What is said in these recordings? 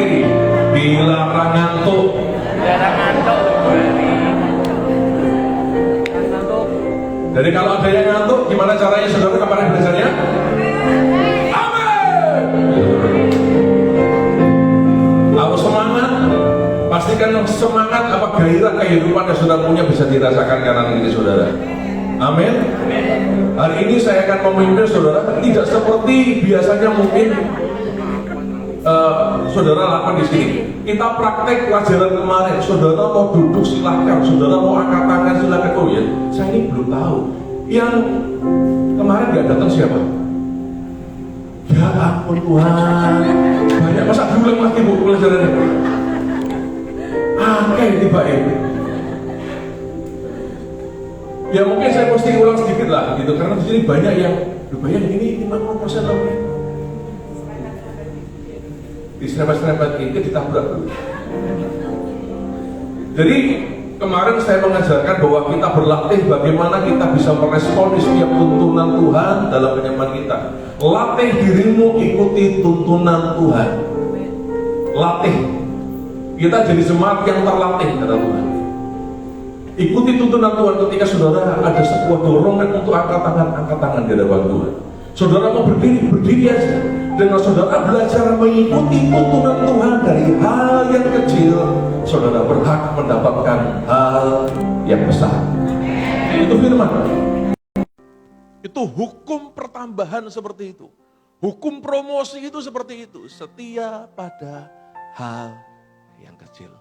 kiri. Dilarang ngantuk. Dilarang ngantuk. Jadi kalau ada yang ngantuk, gimana caranya saudara kemarin belajarnya? Amin. Harus semangat. Pastikan semangat apa gairah kehidupan yang saudara punya bisa dirasakan kanan kiri saudara. Amin. Hari ini saya akan memimpin saudara tidak seperti biasanya mungkin saudara lakukan di sini. Kita praktek pelajaran kemarin. Saudara mau duduk silahkan, saudara mau angkat tangan silahkan. Oh ya, saya ini belum tahu. Yang kemarin nggak datang siapa? Ya ampun Tuhan, banyak masa diulang lagi bu pelajarannya. Oke, tiba ini. Ya mungkin saya mesti ulang sedikit lah, gitu. Karena di sini banyak yang, bayang ini 50% lebih. Diserempet-serempet ini ditabrak. Jadi kemarin saya mengajarkan bahwa kita berlatih bagaimana kita bisa merespon di setiap tuntunan Tuhan dalam penyembahan kita. Latih dirimu ikuti tuntunan Tuhan. Latih. Kita jadi jemaat yang terlatih kata Tuhan. Ikuti tuntunan Tuhan ketika saudara ada sebuah dorongan untuk angkat tangan di hadapan Tuhan. Saudara mau berdiri, berdiri aja. Dengan saudara belajar mengikuti tuntunan Tuhan dari hal yang kecil, saudara berhak mendapatkan hal yang besar. Itu firman. Itu hukum pertambahan seperti itu. Hukum promosi itu seperti itu. Setia pada hal yang kecil.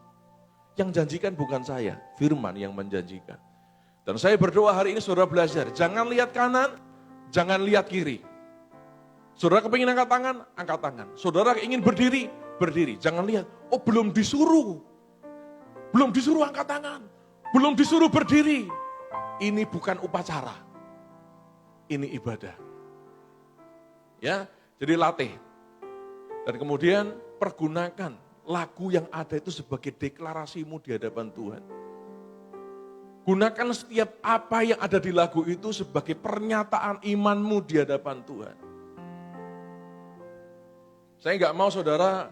Yang janjikan bukan saya, firman yang menjanjikan. Dan saya berdoa hari ini saudara belajar, jangan lihat kanan, jangan lihat kiri. Saudara kepingin angkat tangan. Saudara ingin berdiri, berdiri. Jangan lihat, oh belum disuruh. Belum disuruh angkat tangan. Belum disuruh berdiri. Ini bukan upacara. Ini ibadah. Ya, jadi latih. Dan kemudian pergunakan lagu yang ada itu sebagai deklarasimu di hadapan Tuhan. Gunakan setiap apa yang ada di lagu itu sebagai pernyataan imanmu di hadapan Tuhan. Saya nggak mau saudara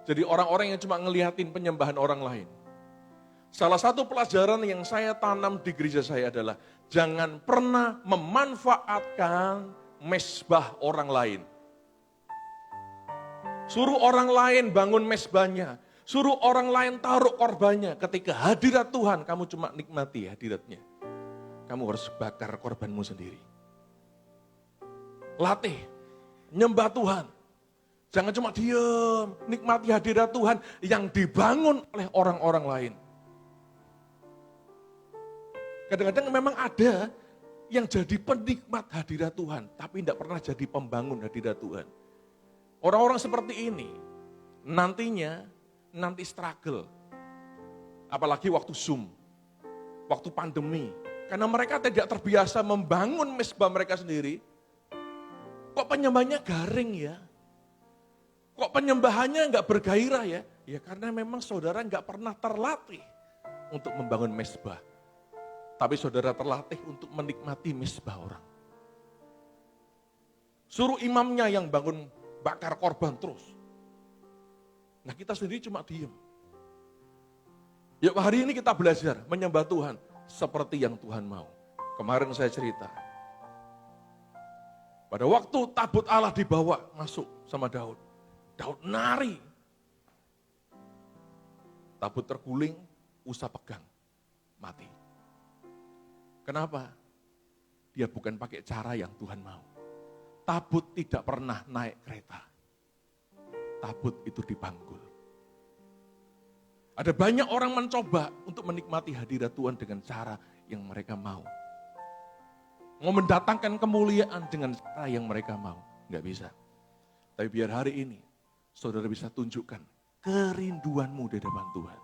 jadi orang-orang yang cuma ngeliatin penyembahan orang lain. Salah satu pelajaran yang saya tanam di gereja saya adalah jangan pernah memanfaatkan mesbah orang lain. Suruh orang lain bangun mesbahnya, suruh orang lain taruh korbannya. Ketika hadirat Tuhan, kamu cuma nikmati hadiratnya. Kamu harus bakar korbanmu sendiri. Latih, nyembah Tuhan. Jangan cuma diam, nikmati hadirat Tuhan yang dibangun oleh orang-orang lain. Kadang-kadang memang ada yang jadi penikmat hadirat Tuhan, tapi tidak pernah jadi pembangun hadirat Tuhan. Orang-orang seperti ini, nanti struggle. Apalagi waktu Zoom, waktu pandemi. Karena mereka tidak terbiasa membangun mesbah mereka sendiri. Kok penyembahnya garing ya? Kok penyembahannya nggak bergairah ya? Ya karena memang saudara nggak pernah terlatih untuk membangun mesbah. Tapi saudara terlatih untuk menikmati mesbah orang. Suruh imamnya yang bangun bakar korban terus. Nah kita sendiri cuma diem. Yuk hari ini kita belajar menyembah Tuhan seperti yang Tuhan mau. Kemarin saya cerita. Pada waktu tabut Allah dibawa masuk sama Daud. Daud nari. Tabut terguling, Usa pegang, mati. Kenapa? Dia bukan pakai cara yang Tuhan mau. Tabut tidak pernah naik kereta. Tabut itu dipanggul. Ada banyak orang mencoba untuk menikmati hadirat Tuhan dengan cara yang mereka mau. Mau mendatangkan kemuliaan dengan cara yang mereka mau. Enggak bisa. Tapi biar hari ini, saudara bisa tunjukkan kerinduanmu di hadapan Tuhan.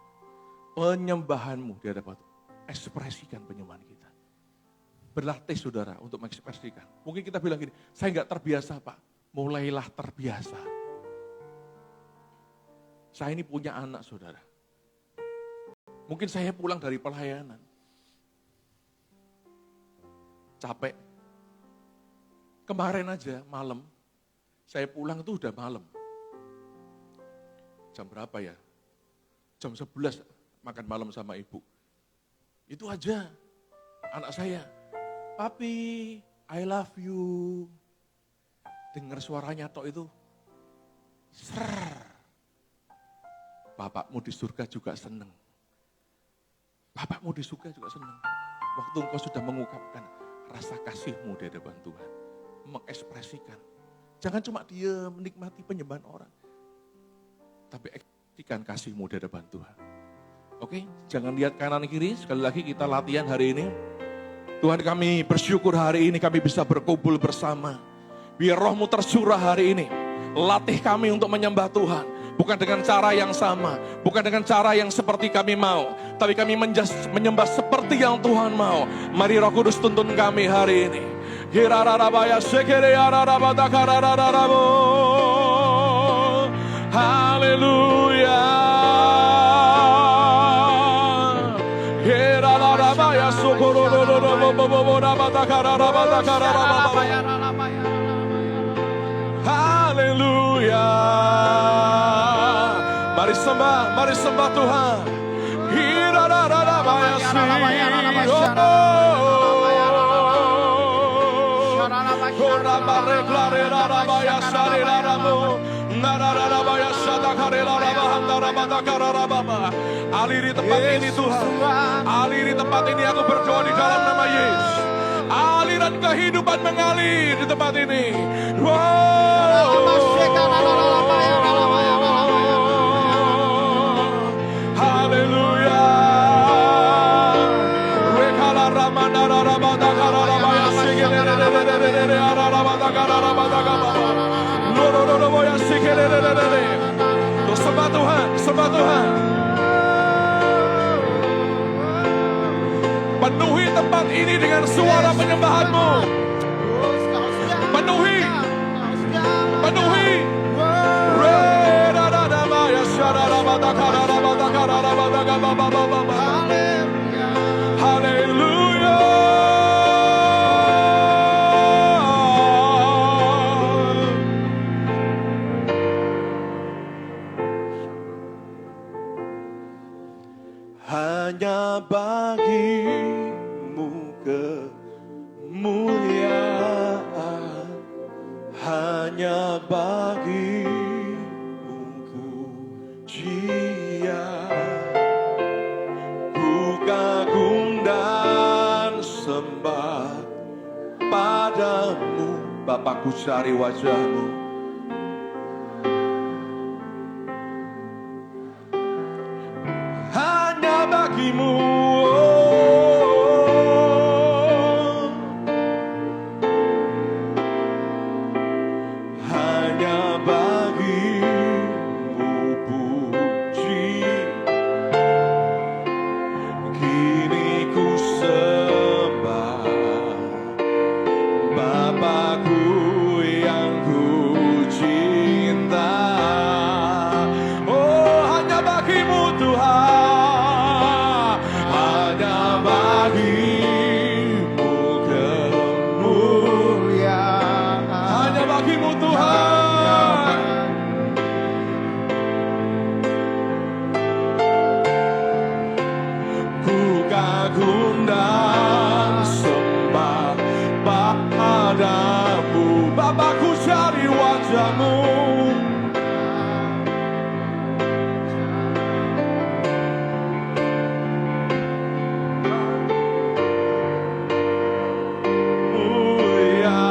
Penyembahanmu di hadapan Tuhan. Ekspresikan penyembahan kita. Berlatih saudara untuk mengekspresikan. Mungkin kita bilang gini, saya enggak terbiasa Pak. Mulailah terbiasa. Saya ini punya anak saudara. Mungkin saya pulang dari pelayanan. Capek. Kemarin aja malam, saya pulang itu udah malam. Jam berapa ya? Jam 11 makan malam sama ibu. Itu aja anak saya. Papi, I love you. Dengar suaranya tok itu. Ser. Bapakmu di surga juga senang. Bapakmu di surga juga senang. Waktu engkau sudah mengungkapkan rasa kasihmu di hadapan Tuhan. Mengekspresikan. Jangan cuma dia menikmati penyembahan orang. Tapi ekspresikan kasihmu di hadapan Tuhan. Oke, jangan lihat kanan kiri. Sekali lagi kita latihan hari ini. Tuhan, kami bersyukur hari ini kami bisa berkumpul bersama. Biar rohmu tercurah hari ini. Latih kami untuk menyembah Tuhan. Bukan dengan cara yang sama, bukan dengan cara yang seperti kami mau, tapi kami menyembah seperti yang Tuhan mau. Mari Roh Kudus tuntun kami hari ini. Haleluya. Haleluya. Mari sembah Tuhan. Aliri tempat ini Tuhan. Aliri tempat ini, aku berdoa di dalam nama Yesus. Aliran kehidupan mengalir di tempat ini. Haleluya. Sembah Tuhan, sembah Tuhan. Penuhi tempat ini dengan suara penyembahanmu. Penuhi. Penuhi. Haleluya. Hanya bagimu kemuliaan, hanya bagimu pujian. Ku kagum dan sembah padamu, Bapakku cari wajahmu. Hanya bagimu, hanya bagimu puji. Kini ku sembah Bapakku yang ku cinta. Oh, hanya bagimu Tuhan. Bapakku cari wajahmu. Mulia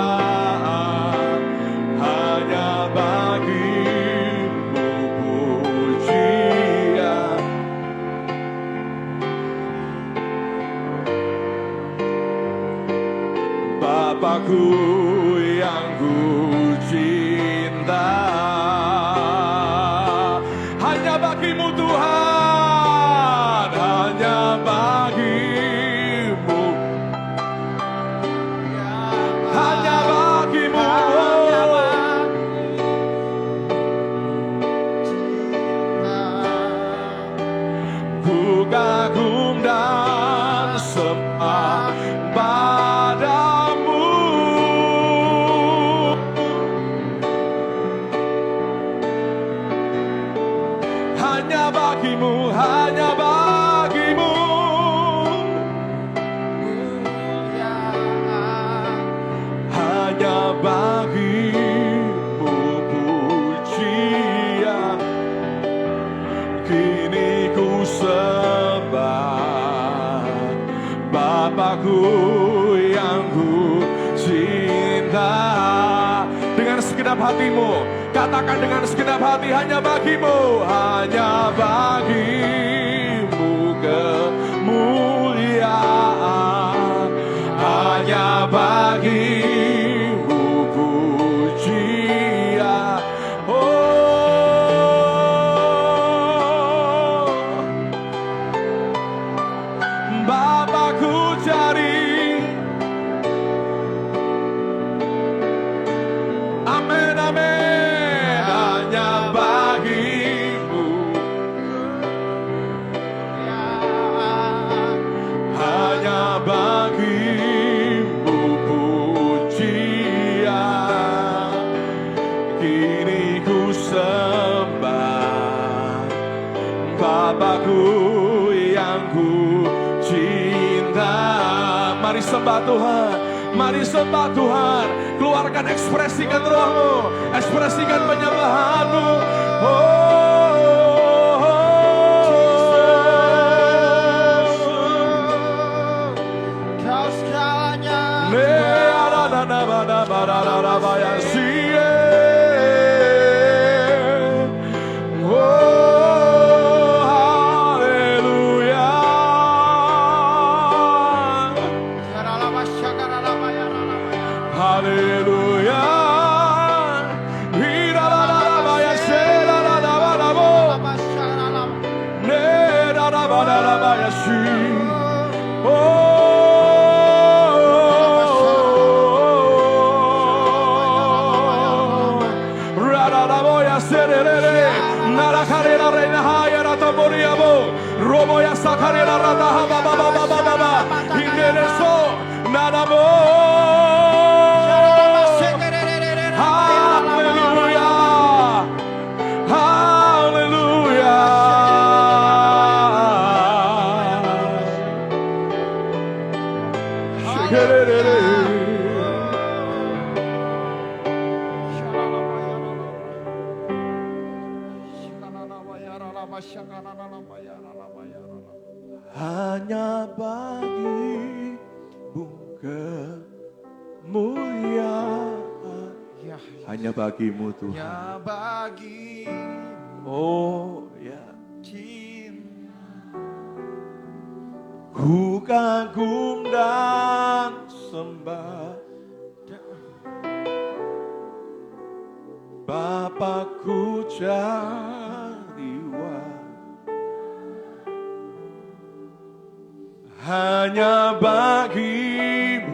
hanya bagimu pujian. Bapakku yang ku cinta, hanya bagimu Tuhan, hanya bagimu, hanya bagimu. Ku kagum dan sembah padamu. hanya bagimu, hanya bagimu. Hanya bagimu pujian, kini ku sembah Bapakku yang ku cinta. Dengan segenap hatimu, katakan dengan segenap hati, hanya bagimu, hanya bagimu kemuliaan, hanya bagimu pujian. Oh, Bapakku cari, amin amin, hanya bagimu, hanya bagimu pujian, kini ku sembah Bapakku yang ku cinta. Mari sembah Tuhan, mari sembah Tuhan. Keluarkan, ekspresikan rohmu, ekspresikan penyembahanmu. Kau segalanya. Haleluya. Robo ya sakarela rata haba baba baba baba hindereso nanamo. Haleluya, haleluya. Hanya bagimu kemuliaan, hanya bagimu Tuhan. Ya bagi Oh ya, cinta. ku kagum dan sembah Bapakku jariwa, hanya bagimu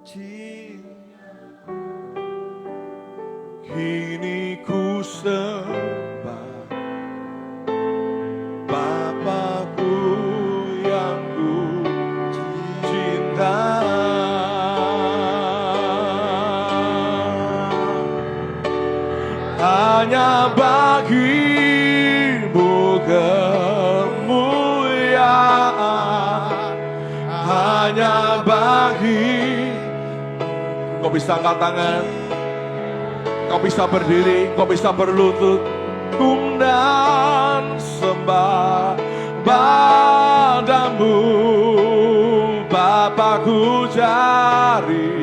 Cinta. kini ku sembah Bapakku yang ku cinta. Hanya bagimu kemuliaan, hanya bagi. Kau bisa angkat tangan, kau bisa berdiri, kau bisa berlutut, dan sembah padamu Bapakku jari.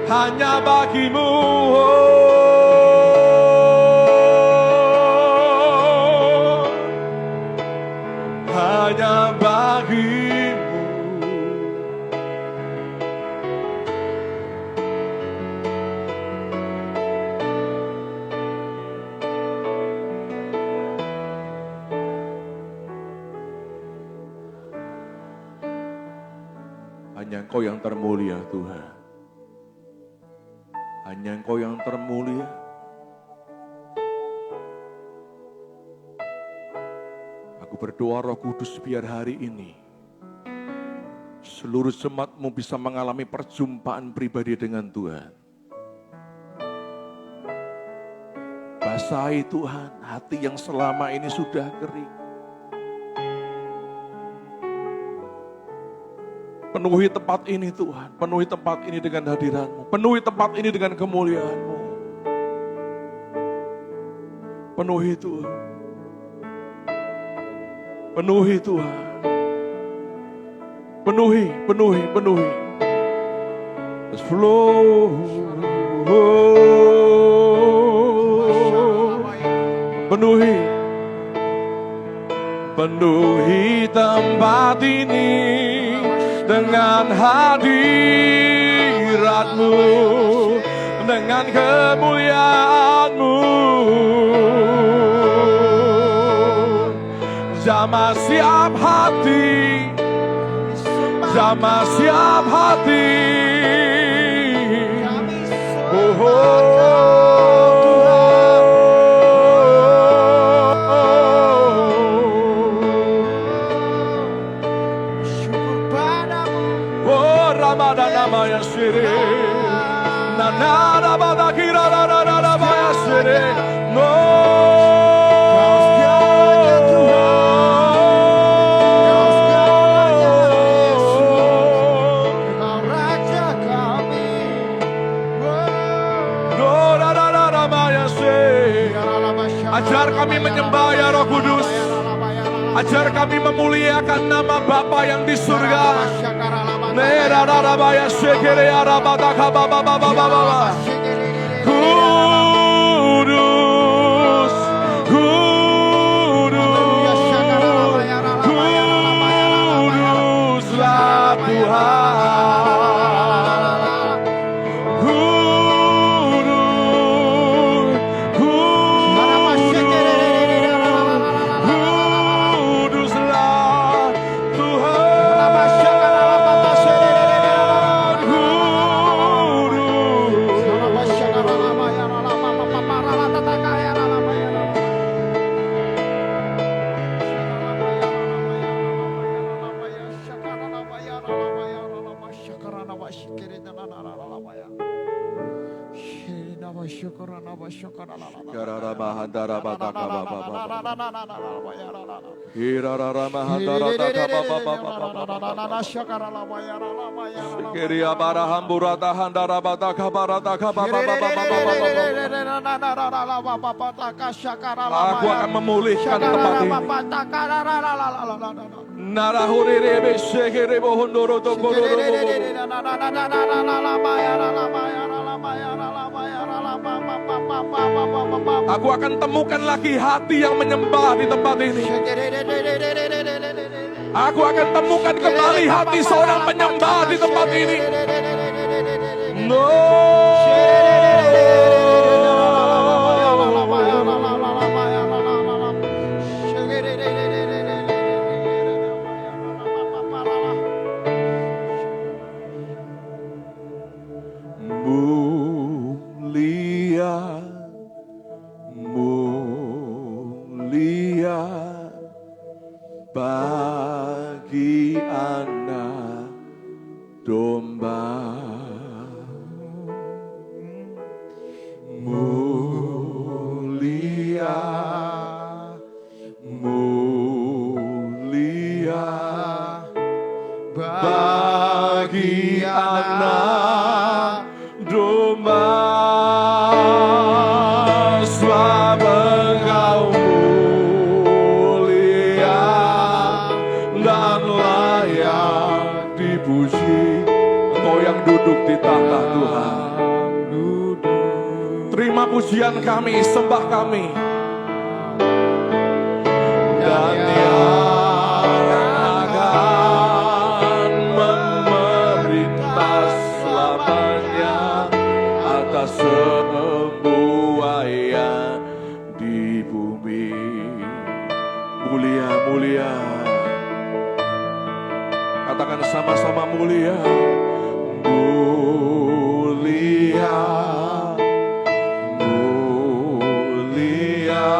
Hanya bagimu, oh, hanya bagimu. Hanya Engkau yang termulia Tuhan. Hanya Engkau yang termulia. Aku berdoa Roh Kudus biar hari ini seluruh jemaat-Mu bisa mengalami perjumpaan pribadi dengan Tuhan. Basahi Tuhan hati yang selama ini sudah kering. Penuhi tempat ini Tuhan, penuhi tempat ini dengan hadirat-Mu, penuhi tempat ini dengan kemuliaan-Mu. Penuhi Tuhan, penuhi Tuhan, penuhi. Let's flow. Penuhi tempat ini dengan hadirat-Mu, dengan kemuliaan-Mu. Jamah siap hati, jamah siap hati. Oh, Namaya siri, nana bada kira rara baya siri, no. Ajar kami menyembah ya Roh Kudus. Ajar kami memuliakan nama Bapa yang di surga. Kudus, kuduslah Tuhan. Aku akan memulihkan tempat ini. Aku akan temukan lagi hati yang menyembah di tempat ini. Aku akan temukan kembali hati seorang penyembah di tempat ini. No. Bagi anak domba, mulia, mulia bagi anak domba. Duduk di tahta Tuhan. Terima pujian kami, sembah kami. Dan yang akan memerintah selamanya atas semua yang di bumi. Mulia, mulia. Katakan sama-sama mulia. Mulia, mulia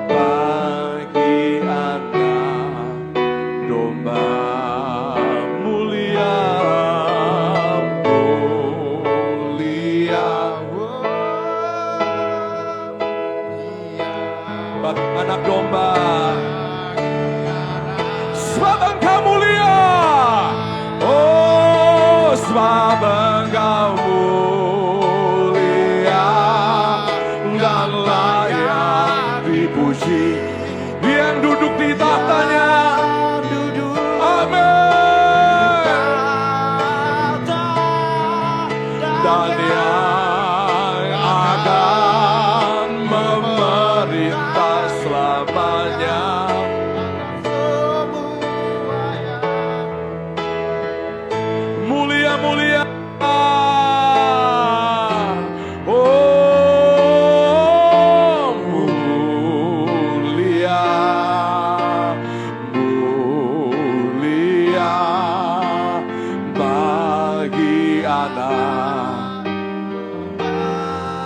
bagi anak domba.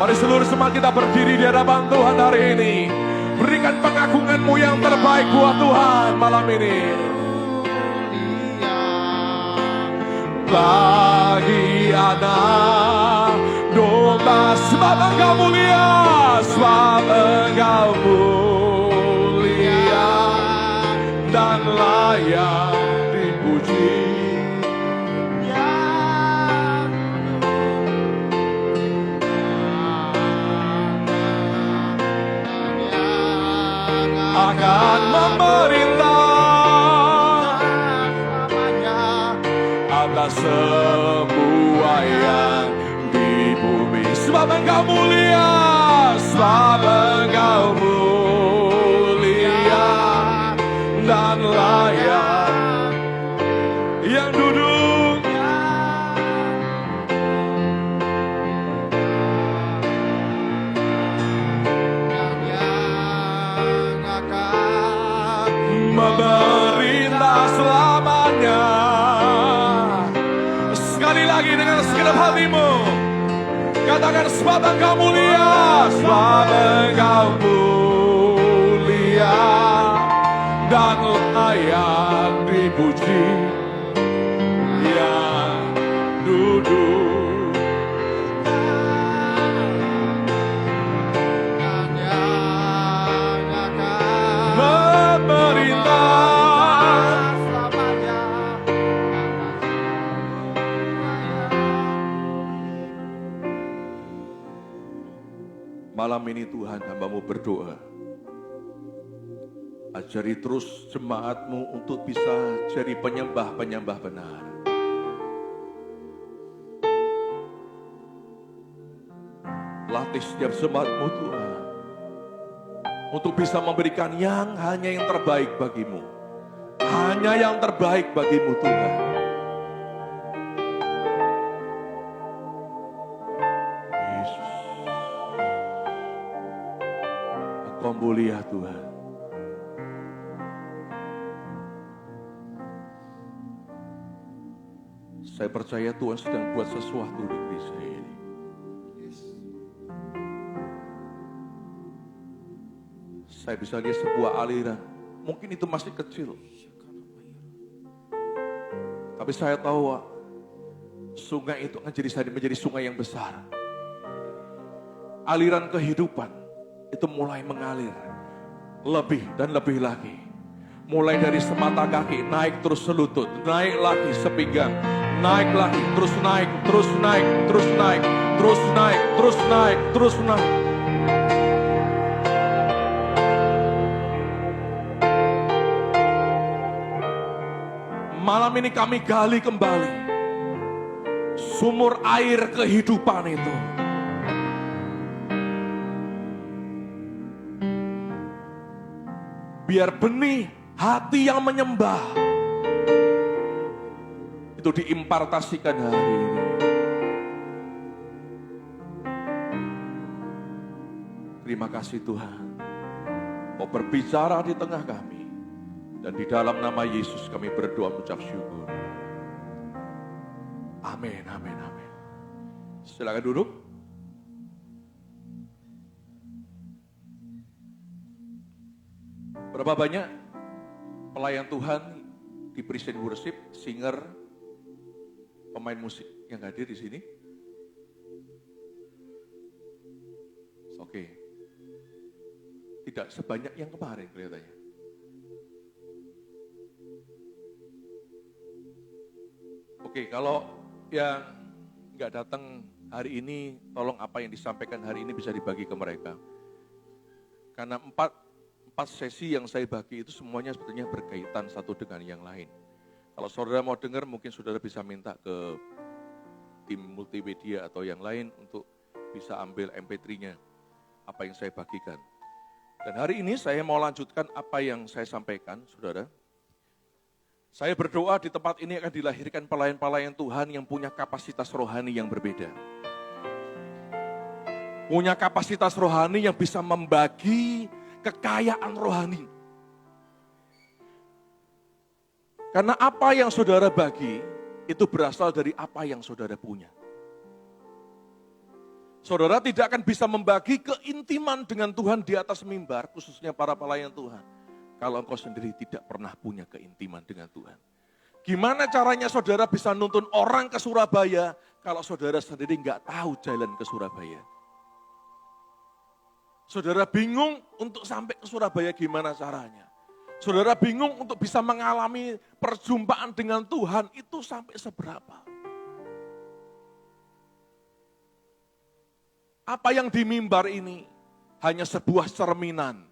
Mari seluruh semangat kita berdiri di hadapan Tuhan hari ini. Berikan pengagungan-Mu yang terbaik buat Tuhan malam ini. Bagi anak domba, sebab Engkau mulia, sebab Engkau mulia dan layak dipuji. Akan memerintah atas semua yang di bumi. Sebab Engkau mulia, sebab Engkau mulia dan layak yang duduk. Memerintah selamanya. Sekali lagi dengan segenap hatimu, katakan sebab Engkau mulia, sebab Engkau mulia dan layak dipuji yang duduk. Malam ini Tuhan, hamba-Mu berdoa, ajari terus jemaat-Mu untuk bisa jadi penyembah-penyembah benar. Latih setiap jemaat-Mu Tuhan, untuk bisa memberikan yang hanya yang terbaik bagi-Mu. Hanya yang terbaik bagi-Mu Tuhan. Engkau mulia Tuhan. Saya percaya Tuhan sedang buat sesuatu di diri saya ini. Saya bisa lihat sebuah aliran. Mungkin itu masih kecil. Tapi saya tahu sungai itu akan menjadi sungai yang besar. Aliran kehidupan itu mulai mengalir lebih dan lebih lagi. Mulai dari semata kaki, naik terus selutut, naik lagi sepinggang, naik lagi, terus naik, terus naik, terus naik, terus naik, terus naik, terus naik. Malam ini kami gali kembali sumur air kehidupan itu. Biar benih hati yang menyembah itu diimpartasikan hari ini. Terima kasih Tuhan, Kau berbicara di tengah kami. Dan di dalam nama Yesus kami berdoa mengucap syukur. Amin, amin, amin. Silakan duduk. Berapa banyak pelayan Tuhan di Presiden Worship, singer, pemain musik yang hadir di sini? Oke. Tidak sebanyak yang kemarin kelihatannya. Oke, kalau yang nggak datang hari ini, tolong apa yang disampaikan hari ini bisa dibagi ke mereka. Karena empat sesi yang saya bagi itu semuanya sebetulnya berkaitan satu dengan yang lain. Kalau saudara mau dengar, mungkin saudara bisa minta ke tim multimedia atau yang lain untuk bisa ambil MP3-nya, apa yang saya bagikan. Dan hari ini saya mau lanjutkan apa yang saya sampaikan, saudara. Saya berdoa di tempat ini akan dilahirkan pelayan-pelayan Tuhan yang punya kapasitas rohani yang berbeda. Punya kapasitas rohani yang bisa membagi kekayaan rohani. Karena apa yang saudara bagi, itu berasal dari apa yang saudara punya. Saudara tidak akan bisa membagi keintiman dengan Tuhan di atas mimbar, khususnya para pelayan Tuhan, kalau engkau sendiri tidak pernah punya keintiman dengan Tuhan. Gimana caranya saudara bisa nuntun orang ke Surabaya, kalau saudara sendiri nggak tahu jalan ke Surabaya? Saudara bingung untuk sampai ke Surabaya gimana caranya? Saudara bingung untuk bisa mengalami perjumpaan dengan Tuhan itu sampai seberapa? Apa yang di mimbar ini hanya sebuah cerminan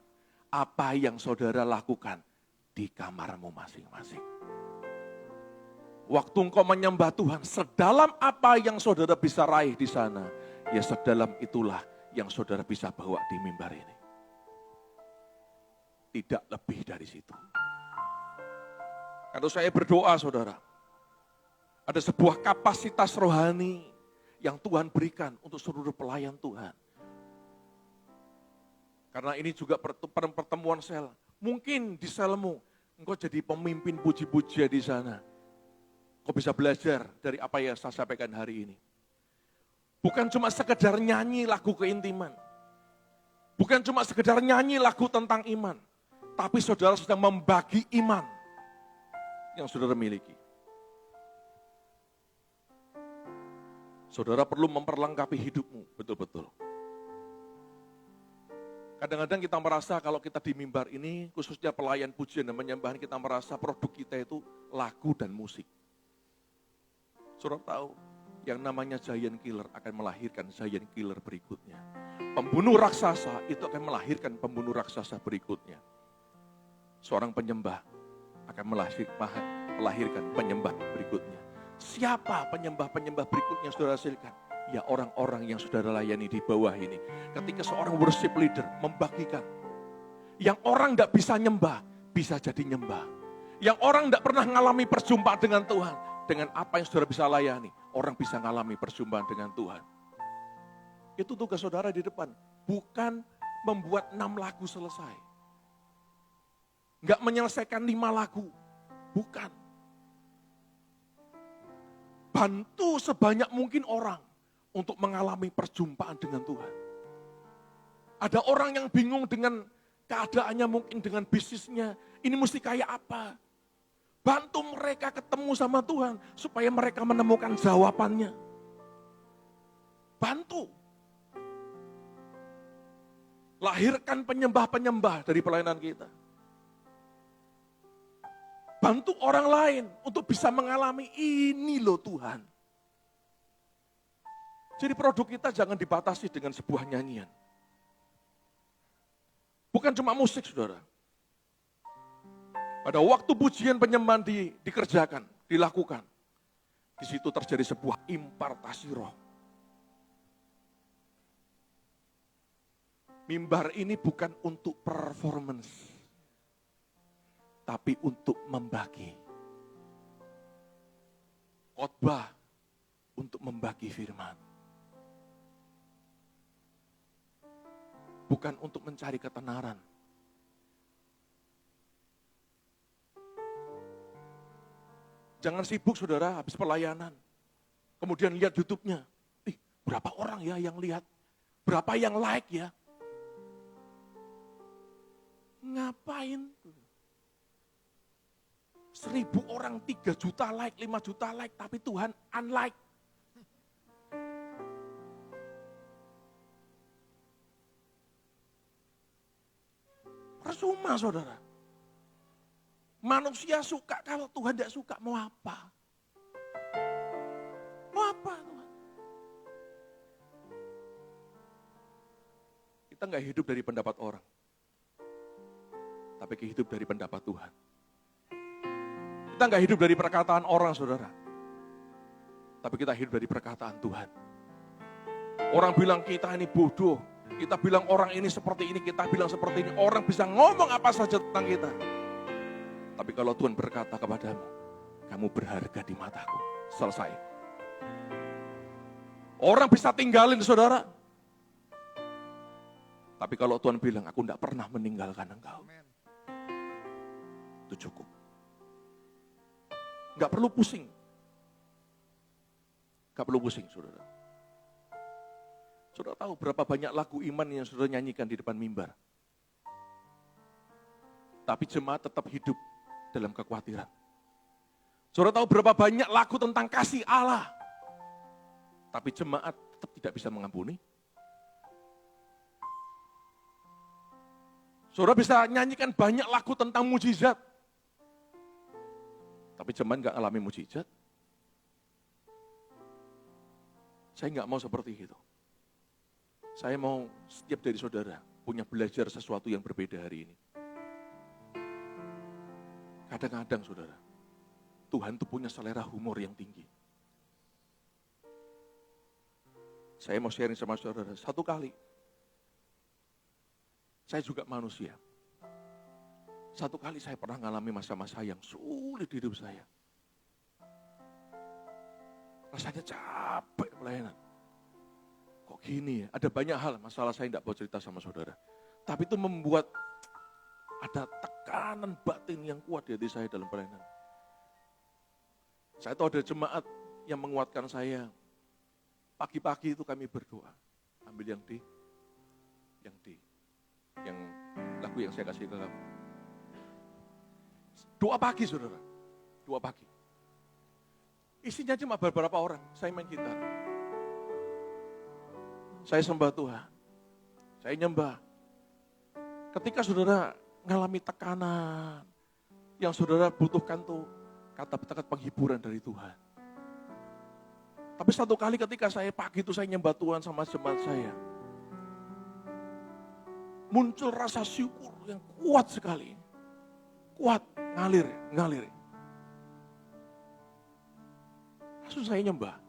apa yang saudara lakukan di kamarmu masing-masing. Waktu engkau menyembah Tuhan, sedalam apa yang saudara bisa raih di sana, ya sedalam itulah yang saudara bisa bawa di mimbar ini. Tidak lebih dari situ. Kalau saya berdoa saudara, ada sebuah kapasitas rohani yang Tuhan berikan untuk seluruh pelayan Tuhan. Karena ini juga pertemuan sel. Mungkin di selmu, engkau jadi pemimpin puji-pujian di sana. Kau bisa belajar dari apa yang saya sampaikan hari ini. Bukan cuma sekedar nyanyi lagu keintiman. Bukan cuma sekedar nyanyi lagu tentang iman. Tapi saudara sedang membagi iman yang saudara miliki. Saudara perlu memperlengkapi hidupmu, betul-betul. Kadang-kadang kita merasa kalau kita di mimbar ini, khususnya pelayan pujian dan penyembahan, kita merasa produk kita itu lagu dan musik. Saudara tahu, yang namanya giant killer akan melahirkan giant killer berikutnya. Pembunuh raksasa itu akan melahirkan pembunuh raksasa berikutnya. Seorang penyembah akan melahirkan penyembah berikutnya. Siapa penyembah-penyembah berikutnya saudara hasilkan? Ya orang-orang yang saudara layani di bawah ini. Ketika seorang worship leader membagikan. Yang orang tidak bisa nyembah, bisa jadi nyembah. Yang orang tidak pernah mengalami perjumpaan dengan Tuhan. Dengan apa yang saudara bisa layani, orang bisa mengalami perjumpaan dengan Tuhan. Itu tugas saudara di depan. Bukan membuat 6 lagu selesai. Enggak menyelesaikan 5 lagu. Bukan. Bantu sebanyak mungkin orang untuk mengalami perjumpaan dengan Tuhan. Ada orang yang bingung dengan keadaannya, mungkin dengan bisnisnya. Ini mesti kayak apa? Bantu mereka ketemu sama Tuhan supaya mereka menemukan jawabannya. Bantu. Lahirkan penyembah-penyembah dari pelayanan kita. Bantu orang lain untuk bisa mengalami ini loh Tuhan. Jadi produk kita jangan dibatasi dengan sebuah nyanyian. Bukan cuma musik saudara. Pada waktu pujian penyembahan dikerjakan, dilakukan. Di situ terjadi sebuah impartasi roh. Mimbar ini bukan untuk performance. Tapi untuk membagi. Khotbah untuk membagi firman. Bukan untuk mencari ketenaran. Jangan sibuk saudara habis pelayanan. Kemudian lihat YouTube-nya. Berapa orang ya yang lihat? Berapa yang like ya? Ngapain? 1.000 orang 3 juta like, 5 juta like, tapi Tuhan unlike. Percuma saudara. Manusia suka, kalau Tuhan tidak suka mau apa? Mau apa Tuhan? Kita nggak hidup dari pendapat orang. Tapi hidup dari pendapat Tuhan. Kita nggak hidup dari perkataan orang, saudara. Tapi kita hidup dari perkataan Tuhan. Orang bilang kita ini bodoh. Kita bilang orang ini seperti ini, kita bilang seperti ini. Orang bisa ngomong apa saja tentang kita. Tapi kalau Tuhan berkata kepadamu, kamu berharga di mataku. Selesai. Orang bisa tinggalin saudara. Tapi kalau Tuhan bilang, aku tidak pernah meninggalkan engkau. Itu cukup. Enggak perlu pusing. Enggak perlu pusing, saudara. Saudara tahu berapa banyak lagu iman yang saudara nyanyikan di depan mimbar. Tapi jemaat tetap hidup dalam kekhawatiran. Saudara tahu berapa banyak lagu tentang kasih Allah. Tapi jemaat tetap tidak bisa mengampuni. Saudara bisa nyanyikan banyak lagu tentang mujizat. Tapi jemaat nggak alami mujizat. Saya nggak mau seperti itu. Saya mau setiap dari saudara punya belajar sesuatu yang berbeda hari ini. Kadang-kadang saudara, Tuhan tuh punya selera humor yang tinggi. Saya mau sharing sama saudara, satu kali. Saya juga manusia. Satu kali saya pernah mengalami masa-masa yang sulit di hidup saya. Rasanya capek pelayanan. Kok gini ya? Ada banyak hal, masalah saya tidak mau cerita sama saudara. Tapi itu membuat ada tekanan batin yang kuat di hati saya dalam pelayanan. Saya tahu ada jemaat yang menguatkan saya. Pagi-pagi itu kami berdoa. Ambil yang D. Yang lagu yang saya kasih ke kamu. Doa pagi saudara. Doa pagi. Isinya cuma beberapa orang. Saya main gitar. Saya sembah Tuhan. Saya nyembah. Ketika saudara mengalami tekanan, yang saudara butuhkan tuh kata-kata penghiburan dari Tuhan. Tapi satu kali ketika saya pagi itu saya nyembah Tuhan sama jemaat saya. Muncul rasa syukur yang kuat sekali. Kuat, ngalir. Langsung saya nyembah.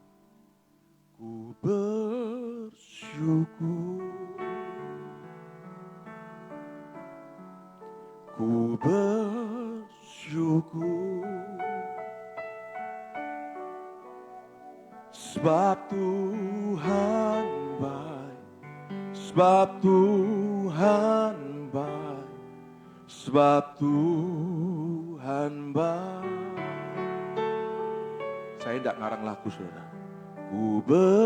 Ku bersyukur. Ku bersyukur. Sebab Tuhan baik. Sebab Tuhan baik. Sebab Tuhan baik. Saya tidak ngarang lagu saudara. Ku bersyukur.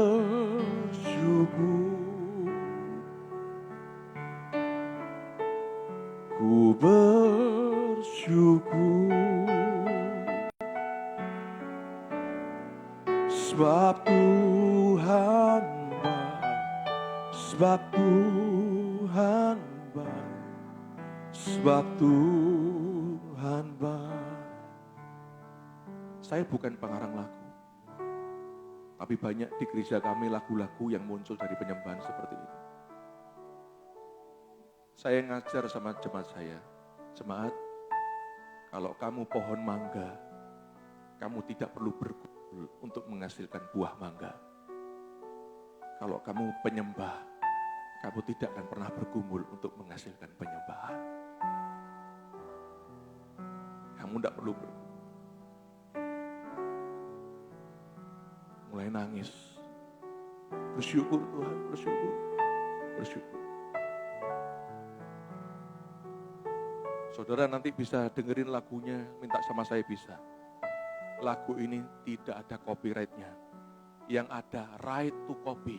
Ku bersyukur. Sebab Tuhan baik. Sebab Tuhan baik. Sebab Tuhan baik. Saya bukan pengarang lagu. Tapi banyak di gereja kami lagu-lagu yang muncul dari penyembahan seperti ini. Saya ngajar sama jemaat saya. Jemaat, kalau kamu pohon mangga, kamu tidak perlu bergumul untuk menghasilkan buah mangga. Kalau kamu penyembah, kamu tidak akan pernah bergumul untuk menghasilkan penyembahan. Kamu tidak perlu bergumul. Mulai nangis. Bersyukur Tuhan, bersyukur. Bersyukur. Saudara nanti bisa dengerin lagunya, minta sama saya bisa. Lagu ini tidak ada copyright-nya. Yang ada right to copy.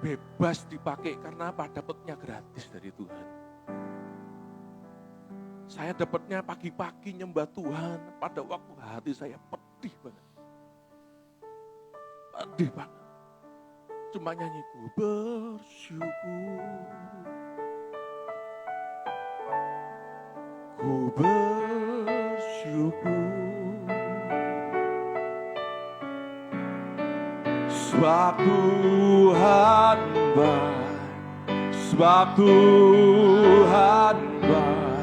Bebas dipakai karena apa? Dapatnya gratis dari Tuhan. Saya dapatnya pagi-pagi nyembah Tuhan pada waktu hati saya pedih banget. Pedih banget. Cuma nyanyi ku bersyukur. Ku bersyukur. Sebab Tuhan baik. Sebab Tuhan baik.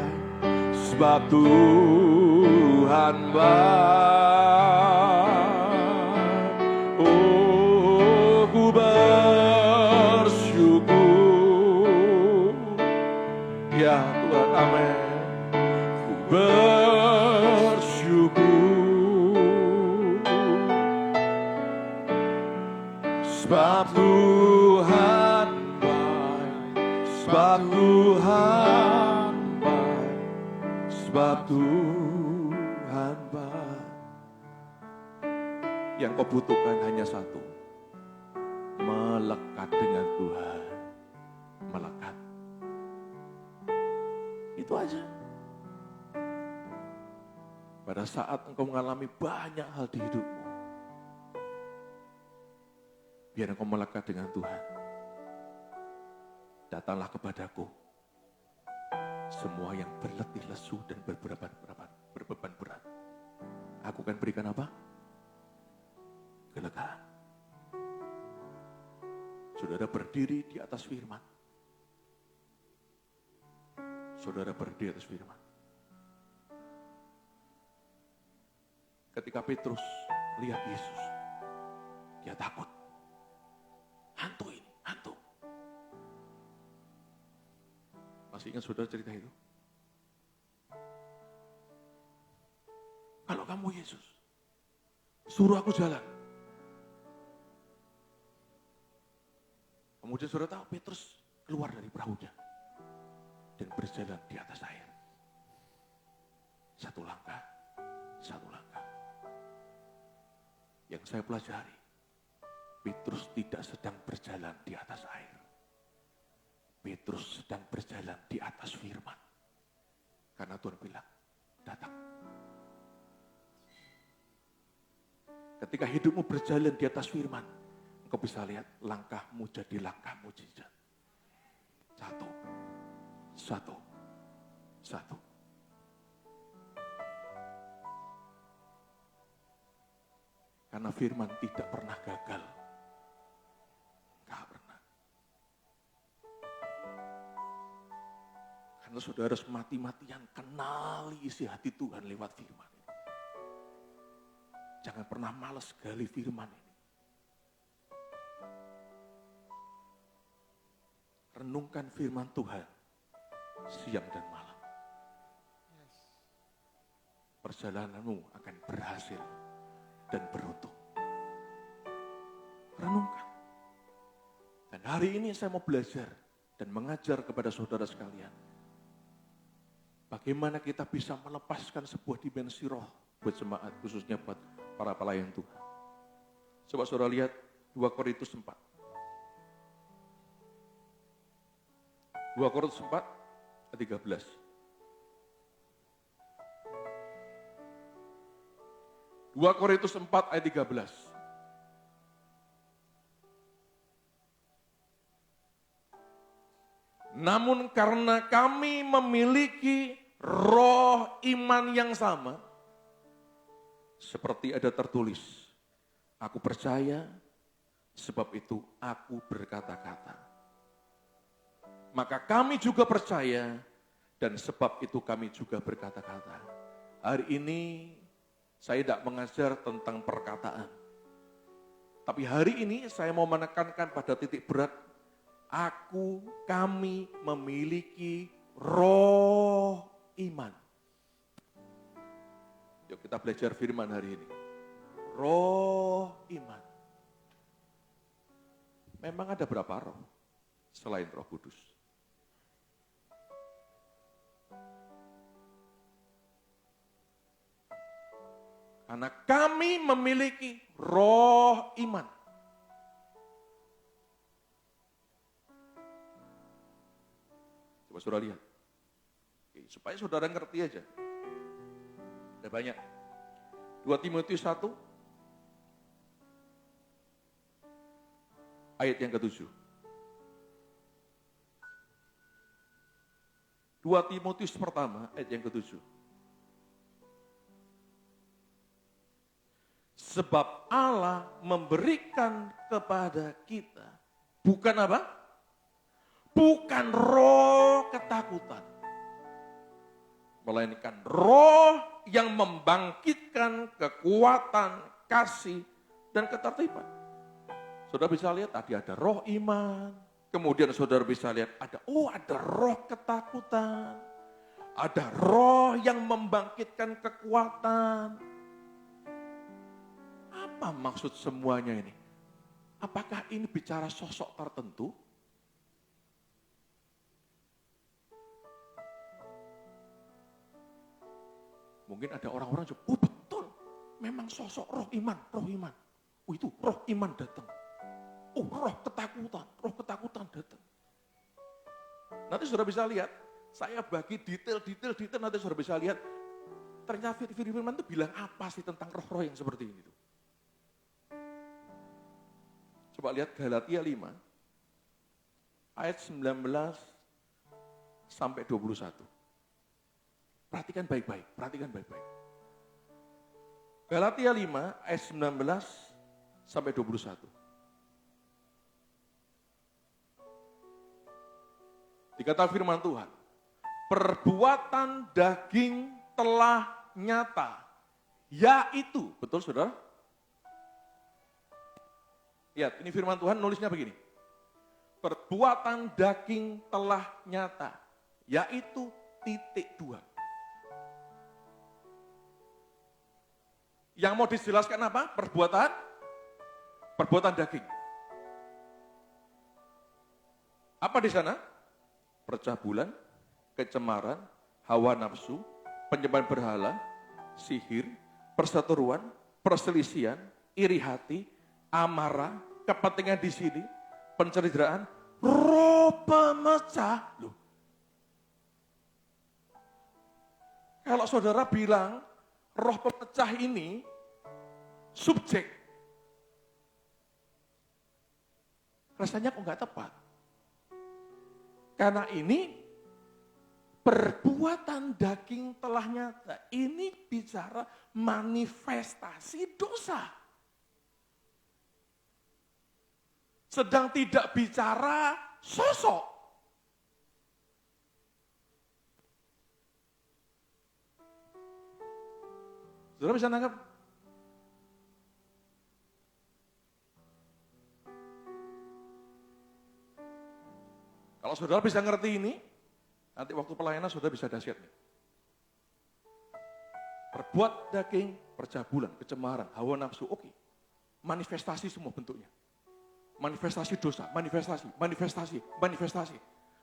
Sebab Tuhan baik. Oh, ku bersyukur. Ya Tuhan, amin. Ku bersyukur. Sebab Tuhan baik. Sebab Tuhan baik. Sebab Tuhan baik. Yang kau butuhkan hanya satu. melekat dengan Tuhan. Melekat. Itu aja. Pada saat engkau mengalami banyak hal di hidupmu, biar engkau melekat dengan Tuhan. Datanglah kepadaku, semua yang berletih lesu dan berbeban berat. Aku akan berikan apa? Kelegaan. Saudara berdiri di atas firman. Saudara berdiri di atas firman. Ketika Petrus lihat Yesus, dia takut. Hantu ini, hantu. Masih ingat saudara cerita itu? Kalau kamu Yesus, suruh aku jalan. Kemudian saudara tahu Petrus keluar dari perahunya dan berjalan di atas air. Satu langkah, satu langkah. Yang saya pelajari, Petrus tidak sedang berjalan di atas air. Petrus sedang berjalan di atas firman. Karena Tuhan bilang, datang. Ketika hidupmu berjalan di atas firman, engkau bisa lihat langkahmu jadi langkah mujizat. Satu, satu, satu. Karena firman tidak pernah gagal. Gak pernah. Karena saudara harus mati-matian kenali isi hati Tuhan lewat firman ini. Jangan pernah malas gali firman ini. Renungkan firman Tuhan siang dan malam. Perjalananmu akan berhasil dan beruntung. Renungkan. Dan hari ini saya mau belajar dan mengajar kepada saudara sekalian. Bagaimana kita bisa melepaskan sebuah dimensi roh buat jemaat, khususnya buat para pelayan Tuhan. Coba saudara lihat 2 Korintus 4. 2 Korintus 4 ayat 13. 2 Korintus 4 ayat 13. Namun karena kami memiliki roh iman yang sama, seperti ada tertulis, aku percaya, sebab itu aku berkata-kata. Maka kami juga percaya, dan sebab itu kami juga berkata-kata. Hari ini saya tidak mengajar tentang perkataan. Tapi hari ini saya mau menekankan pada titik berat. Kami memiliki roh iman. Yuk kita belajar firman hari ini. Roh iman. Memang ada berapa roh selain Roh Kudus? Karena kami memiliki roh iman. Coba saudara lihat. Oke, supaya saudara ngerti aja. Ada banyak. 2 Timotius 1 ayat yang ke-7. 2 Timotius pertama ayat yang ke-7. Sebab Allah memberikan kepada kita bukan apa? Bukan roh ketakutan. Melainkan roh yang membangkitkan kekuatan, kasih, dan ketertiban. Saudara bisa lihat tadi ada roh iman. Kemudian saudara bisa lihat ada roh ketakutan. Ada roh yang membangkitkan kekuatan. Apa maksud semuanya ini? Apakah ini bicara sosok tertentu? Mungkin ada orang-orang yang betul, memang sosok roh iman. Itu roh iman datang. oh roh ketakutan datang. Nanti saudara bisa lihat, saya bagi detail, nanti saudara bisa lihat, ternyata firman itu bilang apa sih tentang roh-roh yang seperti ini. Coba lihat Galatia 5, ayat 19 sampai 21. Perhatikan baik-baik. Galatia 5, ayat 19 sampai 21. Dikata firman Tuhan, perbuatan daging telah nyata, yaitu, betul saudara? Lihat, ini firman Tuhan nulisnya begini. Perbuatan daging telah nyata, yaitu titik 2. Yang mau dijelaskan apa? Perbuatan daging. Apa di sana? Percabulan, kecemaran, hawa nafsu, penyembahan berhala, sihir, perseteruan, perselisihan, iri hati, amarah, kepentingan di sini, penceritaan, roh pemecah. Loh. Kalau saudara bilang roh pemecah ini subjek, rasanya kok nggak tepat. Karena ini perbuatan daging telah nyata. Ini bicara manifestasi dosa. Sedang tidak bicara sosok. Saudara bisa nangkap? Kalau saudara bisa ngerti ini, nanti waktu pelayanan saudara bisa dahsyat nih. Perbuat daging, percabulan, kecemaran, hawa nafsu, oke. Manifestasi semua bentuknya. Manifestasi dosa, manifestasi.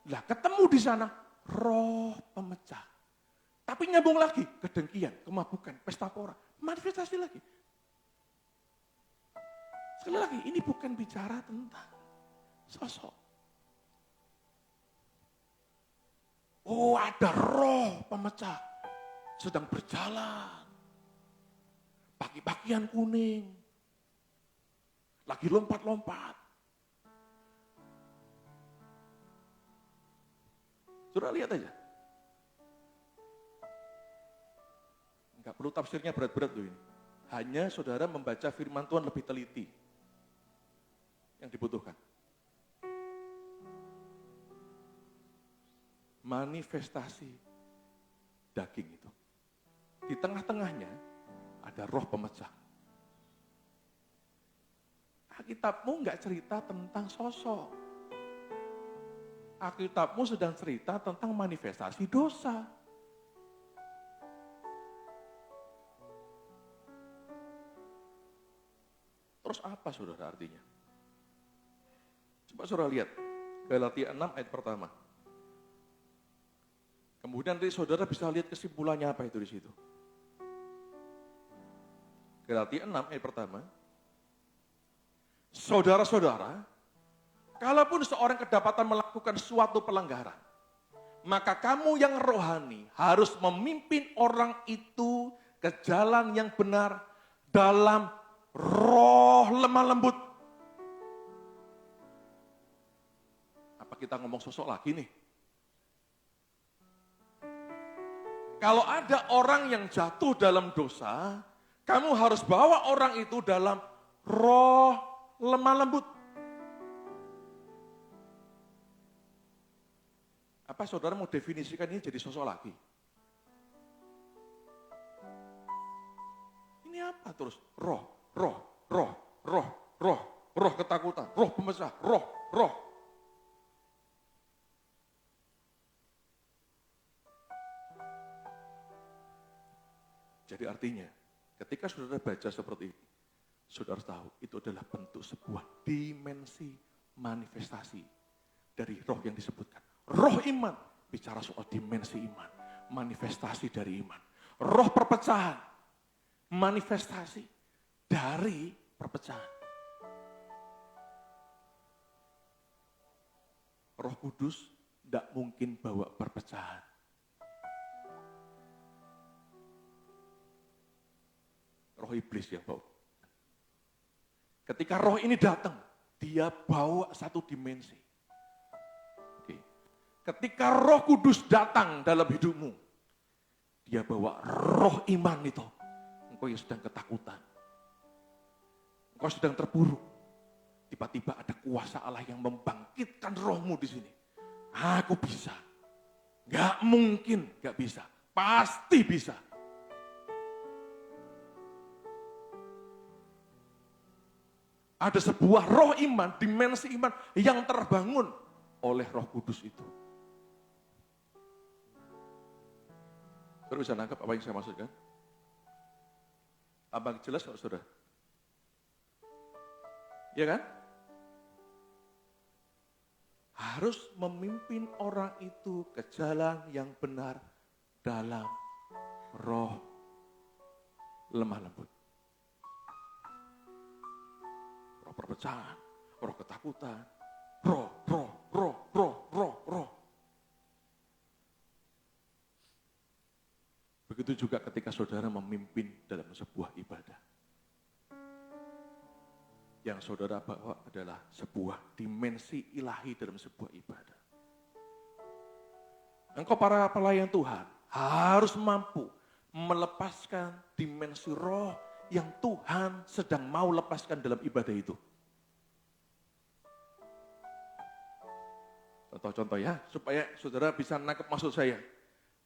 Lah ketemu di sana, roh pemecah. Tapi nyambung lagi, kedengkian, kemabukan, pesta pora, manifestasi lagi. Sekali lagi, ini bukan bicara tentang sosok. Oh, ada roh pemecah sedang berjalan. Pagi-pagian kuning. Lagi lompat-lompat. Saudara lihat aja. Enggak perlu tafsirnya berat-berat loh ini. Hanya saudara membaca firman Tuhan lebih teliti. Yang dibutuhkan. Manifestasi daging itu. Di tengah-tengahnya ada roh pemecah. Alkitabmu enggak cerita tentang sosok. Alkitabmu sedang cerita tentang manifestasi dosa. Terus apa saudara artinya? Coba saudara lihat. Galatia 6 ayat pertama. Kemudian nanti saudara bisa lihat kesimpulannya apa itu di situ. Galatia 6 ayat pertama. Saudara-saudara, kalaupun seorang kedapatan melakukan suatu pelanggaran, maka kamu yang rohani harus memimpin orang itu ke jalan yang benar dalam roh lemah lembut. Apa kita ngomong sosok lagi nih? Kalau ada orang yang jatuh dalam dosa, kamu harus bawa orang itu dalam roh lemah lembut. Apa saudara mau definisikan ini jadi sosok lagi? Ini apa terus? Roh ketakutan, roh pemecah, roh. Jadi artinya, ketika saudara baca seperti ini, saudara tahu itu adalah bentuk sebuah dimensi manifestasi dari roh yang disebutkan. Roh iman, bicara soal dimensi iman, manifestasi dari iman. Roh perpecahan, manifestasi dari perpecahan. Roh Kudus tidak mungkin bawa perpecahan. Roh iblis yang bawa. Ketika roh ini datang, dia bawa satu dimensi. Oke. Ketika Roh Kudus datang dalam hidupmu, dia bawa roh iman itu. Engkau yang sedang ketakutan. Engkau sedang terpuruk. Tiba-tiba ada kuasa Allah yang membangkitkan rohmu di sini. Aku bisa. Gak mungkin gak bisa. Pasti bisa. Ada sebuah roh iman, dimensi iman yang terbangun oleh Roh Kudus itu. Saudara bisa nangkap apa yang saya maksudkan? Abang jelas nggak saudara? Iya kan? Harus memimpin orang itu ke jalan yang benar dalam roh lemah lembut. Roh perpecahan, roh ketakutan, roh. Begitu juga ketika saudara memimpin dalam sebuah ibadah. Yang saudara bawa adalah sebuah dimensi ilahi dalam sebuah ibadah. Engkau para pelayan Tuhan harus mampu melepaskan dimensi roh yang Tuhan sedang mau lepaskan dalam ibadah itu. Contoh-contoh ya, supaya saudara bisa nangkep maksud saya.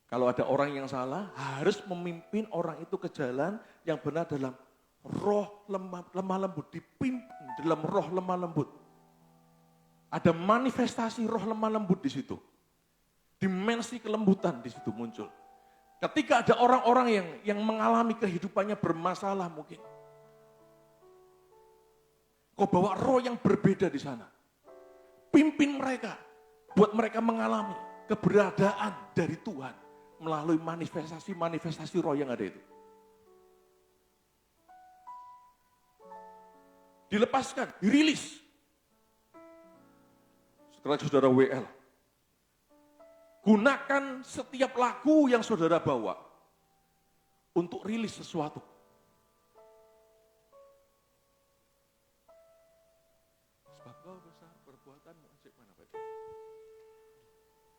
Kalau ada orang yang salah, harus memimpin orang itu ke jalan yang benar dalam roh lemah lembut, dipimpin dalam roh lemah lembut. Ada manifestasi roh lemah lembut di situ. Dimensi kelembutan di situ muncul. Ketika ada orang-orang yang mengalami kehidupannya bermasalah mungkin. Kau bawa roh yang berbeda di sana. Pimpin mereka, buat mereka mengalami keberadaan dari Tuhan melalui manifestasi-manifestasi roh yang ada itu. Dilepaskan, dirilis. Setelah saudara WL, gunakan setiap lagu yang saudara bawa untuk rilis sesuatu. Sebab kau besar perbuatanmu, cek mana Pak?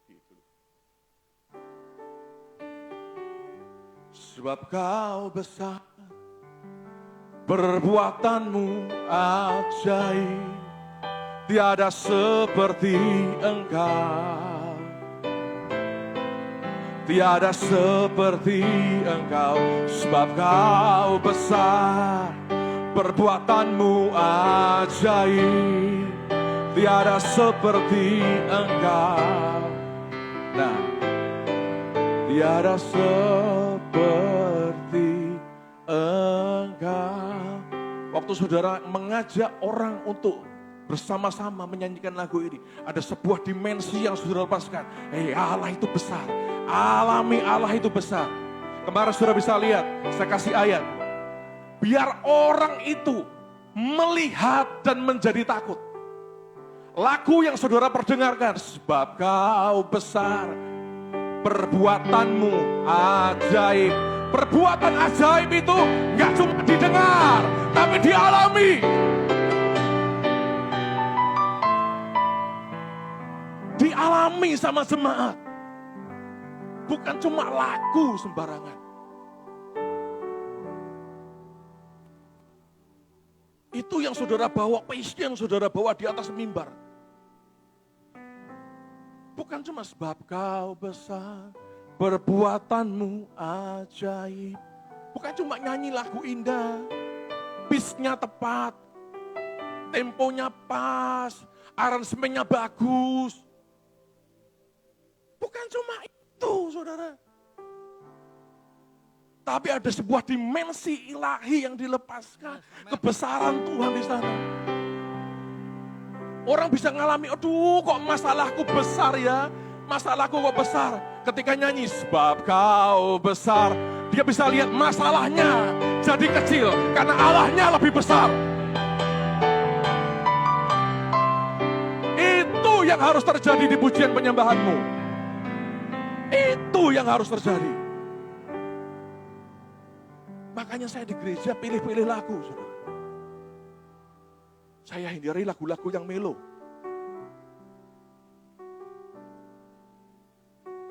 Gitu. Sebab kau besar perbuatanmu ajaib, tiada seperti Engkau. Tiada seperti Engkau, sebab kau besar, perbuatanmu ajaib, tiada seperti Engkau. Nah, tiada seperti Engkau. Waktu saudara mengajak orang untuk bersama-sama menyanyikan lagu ini, ada sebuah dimensi yang saudara lepaskan. Allah itu besar. Alami Allah itu besar. Kemarin saudara bisa lihat, saya kasih ayat. Biar orang itu melihat dan menjadi takut. Lagu yang saudara perdengarkan, sebab kau besar, perbuatanmu ajaib. Perbuatan ajaib itu gak cuma didengar, tapi dialami. Dialami sama jemaat. Bukan cuma lagu sembarangan. Itu yang saudara bawa, pasti yang saudara bawa di atas mimbar. Bukan cuma sebab kau besar, perbuatanmu ajaib. Bukan cuma nyanyi lagu indah, pitch-nya tepat, temponya pas, aransemennya bagus. Bukan cuma itu, saudara. Tapi ada sebuah dimensi ilahi yang dilepaskan. Kebesaran Tuhan di sana. Orang bisa ngalami, aduh kok masalahku besar ya. Masalahku kok besar. Ketika nyanyi, sebab kau besar. Dia bisa lihat masalahnya jadi kecil. Karena Allahnya lebih besar. Itu yang harus terjadi di pujian penyembahanmu. Itu yang harus terjadi. Makanya saya di gereja pilih-pilih lagu, saudara. Saya hindari lagu-lagu yang melo.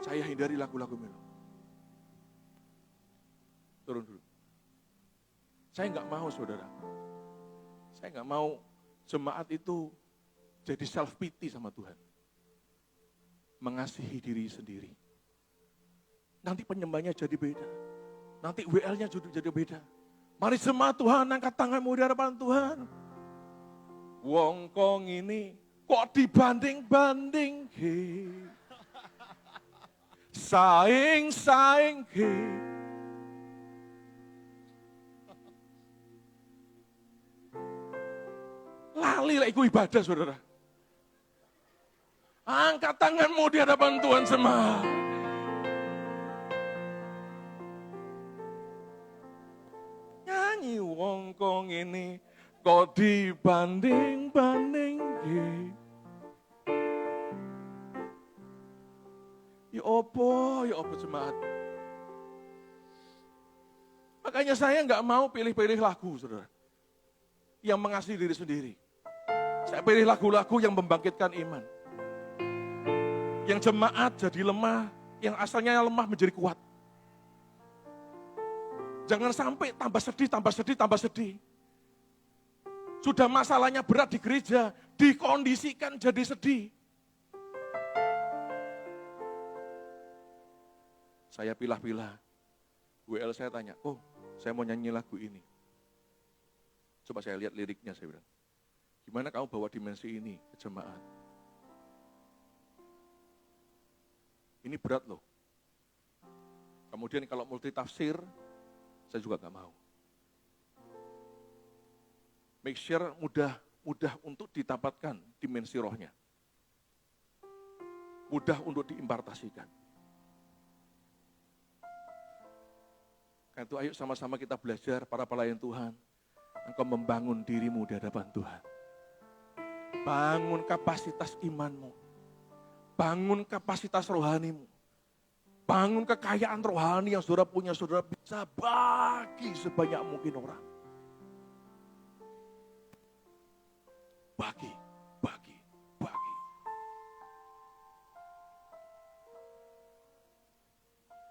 Saya hindari lagu-lagu melo. Turun dulu. Saya nggak mau, saudara. Saya nggak mau jemaat itu jadi self pity sama Tuhan. Mengasihi diri sendiri. Nanti penyembahnya jadi beda. Nanti WL-nya jadi beda. Mari jemaat Tuhan, angkat tanganmu di hadapan Tuhan. Wong kong ini kok dibanding-banding ke? Saing-saing ke? Lali lah iku ibadah, saudara. Angkat tanganmu di hadapan Tuhan semua. Nyanyi wong kong ini kok dibanding-banding ke? Ya opo jemaat. Makanya saya nggak mau pilih-pilih lagu, saudara. Yang mengasihi diri sendiri. Saya pilih lagu-lagu yang membangkitkan iman. Yang jemaat jadi lemah, yang asalnya lemah menjadi kuat. Jangan sampai tambah sedih, tambah sedih, tambah sedih. Sudah masalahnya berat di gereja, dikondisikan jadi sedih. Saya pilah-pilah. WL saya tanya, saya mau nyanyi lagu ini. Coba saya lihat liriknya, saya bilang. Gimana kamu bawa dimensi ini ke jemaat? Ini berat loh. Kemudian kalau multi tafsir, saya juga gak mau. Make sure mudah untuk didapatkan dimensi rohnya. Mudah untuk diimpartasikan. Karena itu ayo sama-sama kita belajar para pelayan Tuhan. Engkau membangun dirimu di hadapan Tuhan. Bangun kapasitas imanmu. Bangun kapasitas rohanimu. Bangun kekayaan rohani yang saudara punya, saudara bisa bagi sebanyak mungkin orang. Bagi.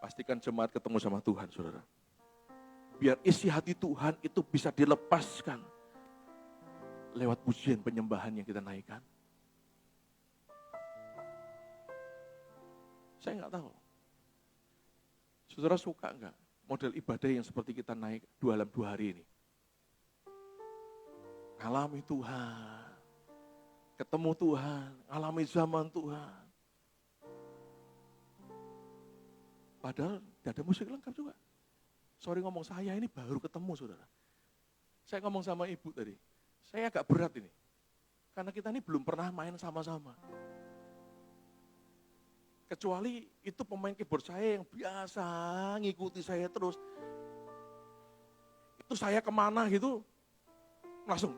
Pastikan jemaat ketemu sama Tuhan, saudara. Biar isi hati Tuhan itu bisa dilepaskan lewat pujian penyembahan yang kita naikkan. Saya nggak tahu. Saudara suka nggak model ibadah yang seperti kita naik 2 dalam 2 hari ini? Alami Tuhan, ketemu Tuhan, alami zaman Tuhan. Padahal tidak ada musik lengkap juga. Sorry ngomong, saya ini baru ketemu, saudara. Saya ngomong sama ibu tadi, saya agak berat ini. Karena kita ini belum pernah main sama-sama. Kecuali itu pemain keyboard saya yang biasa ngikuti saya terus. Itu saya kemana gitu, langsung.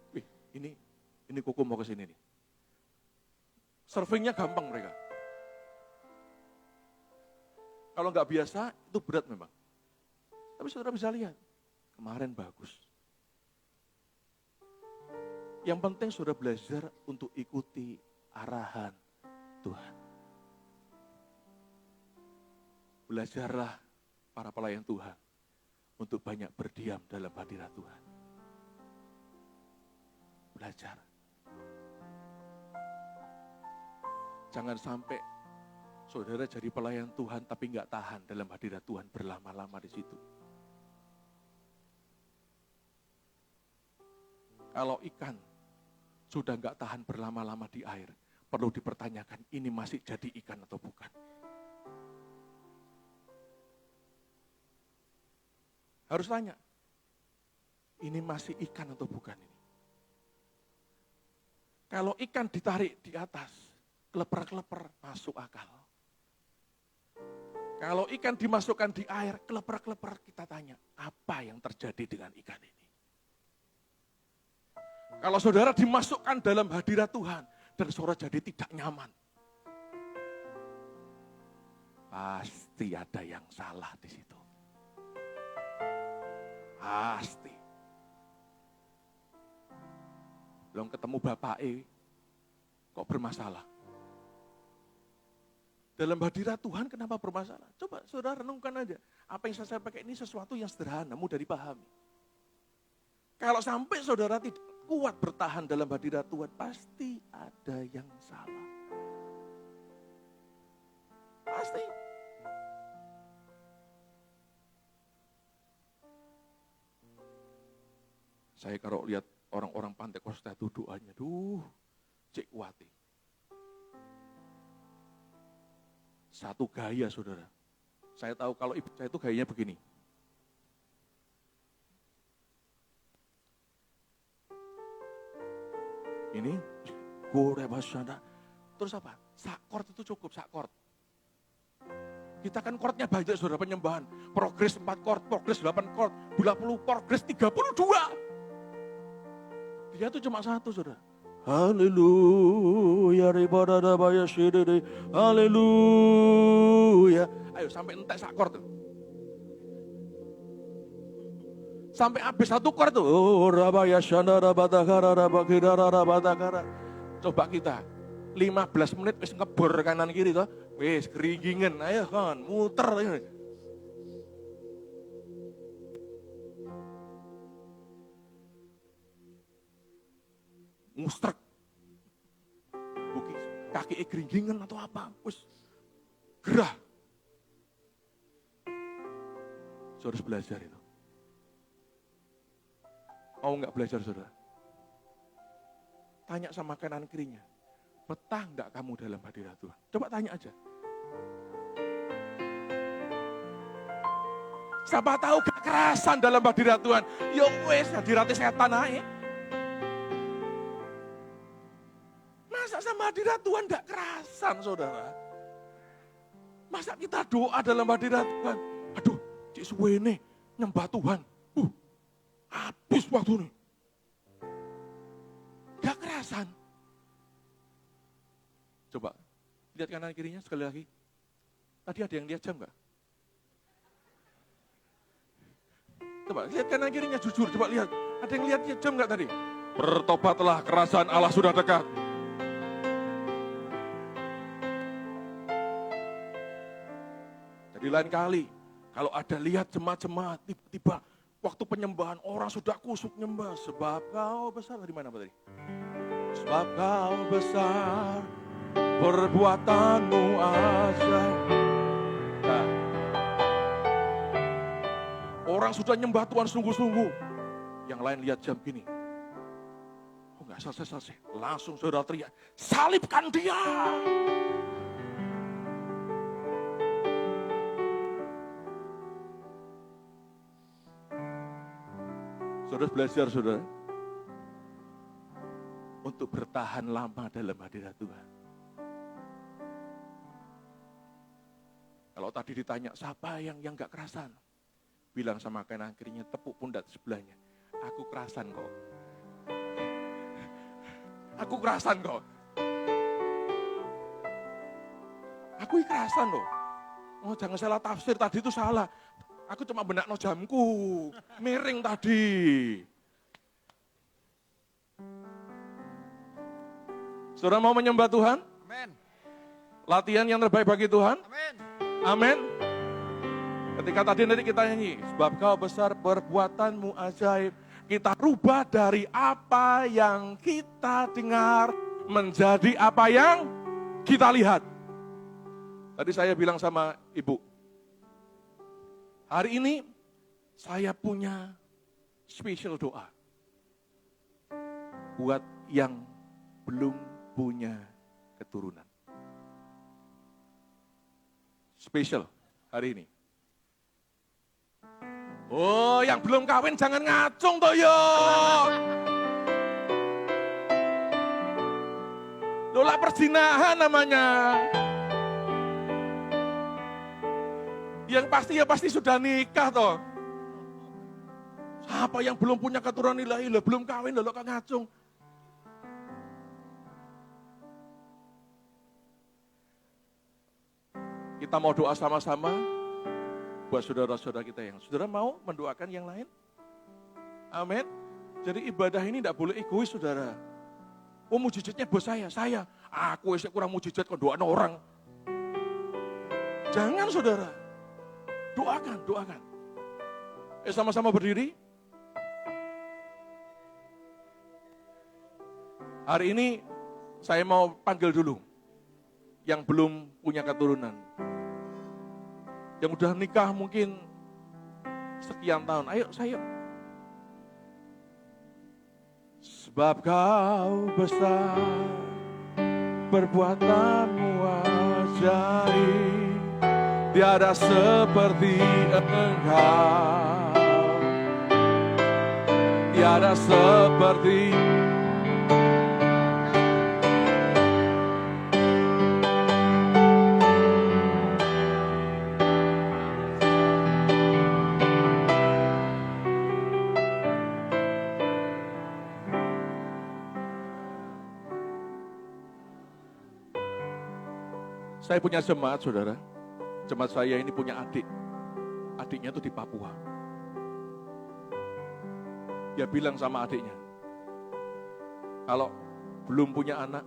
Wih, ini Koko mau ke sini nih. Surfingnya gampang mereka. Kalau nggak biasa, itu berat memang. Tapi saudara bisa lihat, kemarin bagus. Yang penting saudara belajar untuk ikuti arahan Tuhan. Belajarlah para pelayan Tuhan untuk banyak berdiam dalam hadirat Tuhan. Belajar. Jangan sampai saudara jadi pelayan Tuhan tapi nggak tahan dalam hadirat Tuhan berlama-lama di situ. Kalau ikan sudah nggak tahan berlama-lama di air, perlu dipertanyakan ini masih jadi ikan atau bukan. Harus tanya, ini masih ikan atau bukan ini? Kalau ikan ditarik di atas, keleper-keleper masuk akal. Kalau ikan dimasukkan di air, keleper-keleper, kita tanya, apa yang terjadi dengan ikan ini? Kalau saudara dimasukkan dalam hadirat Tuhan, dan saudara jadi tidak nyaman. Pasti ada yang salah di situ. Pasti. Belum ketemu bapake, kok bermasalah? Dalam hadirat Tuhan kenapa bermasalah? Coba saudara renungkan aja. Apa yang saya pakai ini sesuatu yang sederhana, mudah dipahami. Kalau sampai saudara tidak kuat bertahan dalam hadirat Tuhan, pasti ada yang salah. Pasti. Saya kalau lihat orang-orang Pantai Kosta itu doanya, cek kuati. Satu gaya saudara. Saya tahu kalau ibu saya itu gayanya begini. Ini, terus apa? Sakord itu cukup, sakord. Kita kan chordnya banyak saudara, penyembahan. Progres 4 chord, progres 8 chord, 20, progres 32. Dia tuh cuma satu saudara. Haleluya, haleluya. Ayo sampai entek sak chord tuh. Sampai habis satu chord tuh. Oh, rabaya shandara batakara rabakira rabatakara. Coba kita 15 menit wis ngebor kanan kiri toh. Wis geringingan, ayo kan muter. Mustrek. Buki kaki geringingan atau apa? Wis gerah. Saudara harus belajar itu. Mau nggak belajar saudara? Tanya sama kanan kirinya. Betah nggak kamu dalam hadirat Tuhan? Coba tanya aja. Siapa tahu gak kerasan dalam hadirat Tuhan. Ya wes hadiratnya setan aja. Masa sama hadirat Tuhan gak kerasan saudara? Masa kita doa dalam hadirat Tuhan? Aduh, cik suwene nyembah Tuhan. Habis waktu nih. Gak kerasan. Coba, lihat kanan kirinya sekali lagi. Tadi ada yang lihat jam gak? Coba, lihat kanan kirinya jujur, coba lihat. Ada yang lihat jam gak tadi? Bertobatlah, kerajaan Allah sudah dekat. Jadi lain kali, kalau ada lihat jemaat-jemaat, tiba-tiba waktu penyembahan orang sudah kusuk nyembah. Sebab kau besar, di mana tadi? Sebab kau besar, perbuatanmu ajaib. Nah, orang sudah nyembah Tuhan sungguh-sungguh. Yang lain lihat jam gini. Oh enggak selesai. Langsung saudara teriak, salibkan dia. Saudara belajar saudara. Untuk bertahan lama dalam hadirat Tuhan. Kalau tadi ditanya, siapa yang gak kerasan? Bilang sama kanan kirinya, tepuk pundak sebelahnya. Aku kerasan kok. Aku kerasan kok. Aku kerasan loh. Oh jangan salah tafsir, tadi itu salah. Aku cuma benakno jamku. Miring tadi. Saudara mau menyembah Tuhan? Amin. Latihan yang terbaik bagi Tuhan? Amin. Amin. Ketika tadi nanti kita nyanyi, sebab kau besar perbuatanmu ajaib. Kita rubah dari apa yang kita dengar menjadi apa yang kita lihat. Tadi saya bilang sama ibu, hari ini saya punya spesial doa. Buat yang belum punya keturunan. Spesial hari ini. Oh, yang belum kawin jangan ngacung toh yo. Lola perzinahan namanya. Yang pasti ya pasti sudah nikah toh. Siapa yang belum punya keturunan ilahi, belum kawin lalu kan ngacung. Kita mau doa sama-sama buat saudara-saudara kita yang saudara mau mendoakan yang lain. Amin. Jadi ibadah ini tidak boleh egois, saudara. Oh, mujizatnya bos saya. Aku kurang mujizat kok doain orang. Jangan, saudara. Doakan. Sama-sama berdiri. Hari ini saya mau panggil dulu yang belum punya keturunan. Yang udah nikah mungkin sekian tahun. Ayo, saya. Sebab kau besar, perbuatanmu ajaib, tiada seperti Engkau, tiada seperti. Saya punya jemaat, saudara. Jemaat saya ini punya adik. Adiknya itu di Papua. Dia bilang sama adiknya, kalau belum punya anak,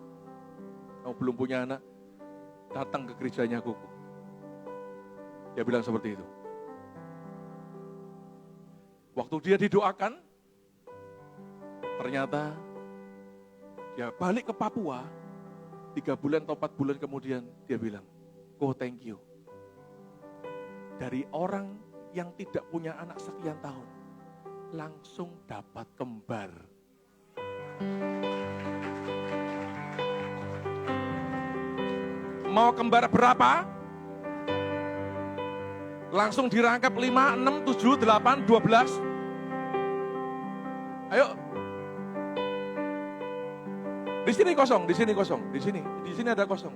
datang ke gerejanya Koko. Dia bilang seperti itu. Waktu dia didoakan, ternyata dia balik ke Papua. 3 bulan atau 4 bulan kemudian dia bilang, "Oh, thank you." Dari orang yang tidak punya anak sekian tahun, langsung dapat kembar. Mau kembar berapa? Langsung dirangkap 5, 6, 7, 8, 12. Ayo. Di sini kosong. Di sini ada kosong.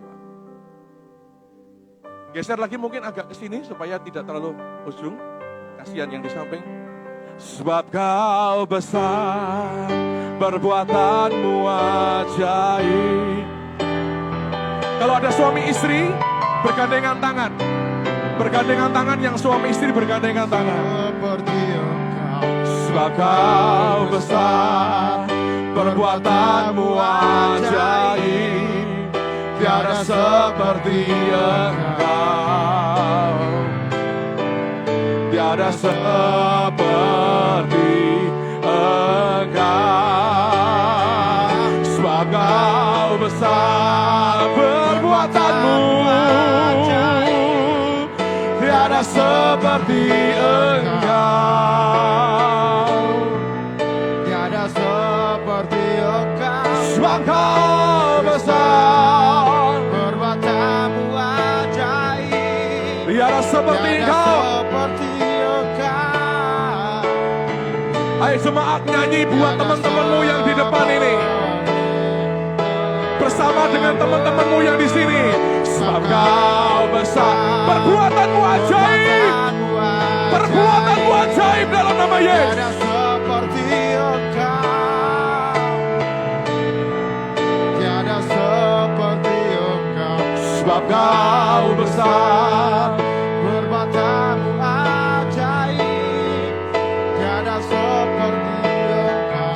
Geser lagi mungkin agak ke sini supaya tidak terlalu ujung. Kasihan yang di samping. Sebab kau besar, perbuatanmu ajaib. Kalau ada suami istri, bergandengan tangan. Bergandengan tangan, yang suami istri bergandengan tangan. Seperti Engkau, Sebab kau besar, perbuatanmu ajaib, tiada seperti Engkau, tiada seperti Engkau. Sebab kau besar, perbuatanmu tiada seperti Engkau, tiada seperti Engkau. sebab kau besar, Perbuatanmu ajaib, tiada seperti Engkau. seperti Engkau. Ayo jemaat nyanyi buat teman-temanmu yang di depan ini, bersama dengan teman-temanmu yang di sini. Sebab kau besar, perbuatanmu ajaib, perbuatanmu ajaib dalam nama Yesus. Tiada seperti Engkau, tiada seperti Engkau. Sebab kau besar, Perbuatanmu ajaib, tiada seperti Engkau.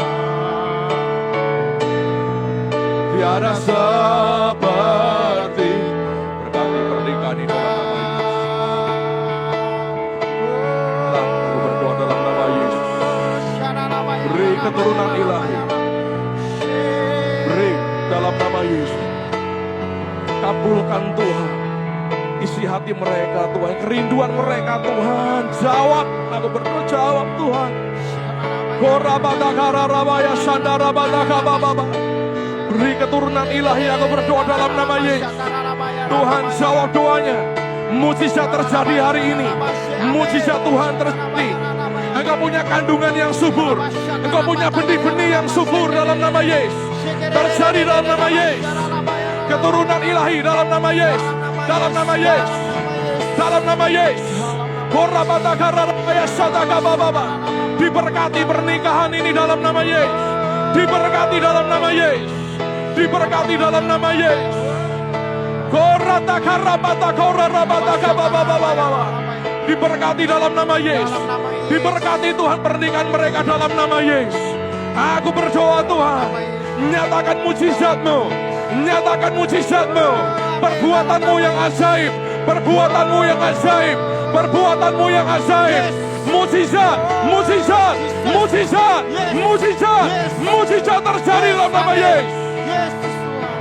tiada seperti. Berkati pernikahan ini dalam nama Yesus. Aku berdoa dalam nama Yesus. Beri keturunan ilahi. Beri dalam nama Yesus. Kabulkan Tuhan isi hati mereka, Tuhan, kerinduan mereka, Tuhan. Jawab, aku berdoa, jawab Tuhan. Beri keturunan ilahi, aku berdoa dalam nama Yesus. Tuhan, jawab doanya. Mujizat terjadi hari ini. Mujizat Tuhan terjadi. Engkau punya kandungan yang subur. Engkau punya benih-benih yang subur dalam nama Yesus. Terjadi dalam nama Yesus. Keturunan ilahi dalam nama Yesus. Dalam nama Yesus. Dalam nama Yesus. Diberkati pernikahan ini dalam nama Yesus. Diberkati dalam nama Yesus. Diberkati dalam nama Yesus. Korata karabata korarabata kabababababa. Diberkati dalam nama Yesus. Diberkati Tuhan pernikahan mereka dalam nama Yesus. Aku berdoa Tuhan, nyatakan mujizat-Mu, nyatakan mujizat-Mu, perbuatan-Mu yang ajaib, perbuatan-Mu yang ajaib, perbuatan-Mu yang ajaib. Mujizat, mujizat, mujizat, mujizat, mujizat terjadi dalam nama Yesus. Yes, Tuhan.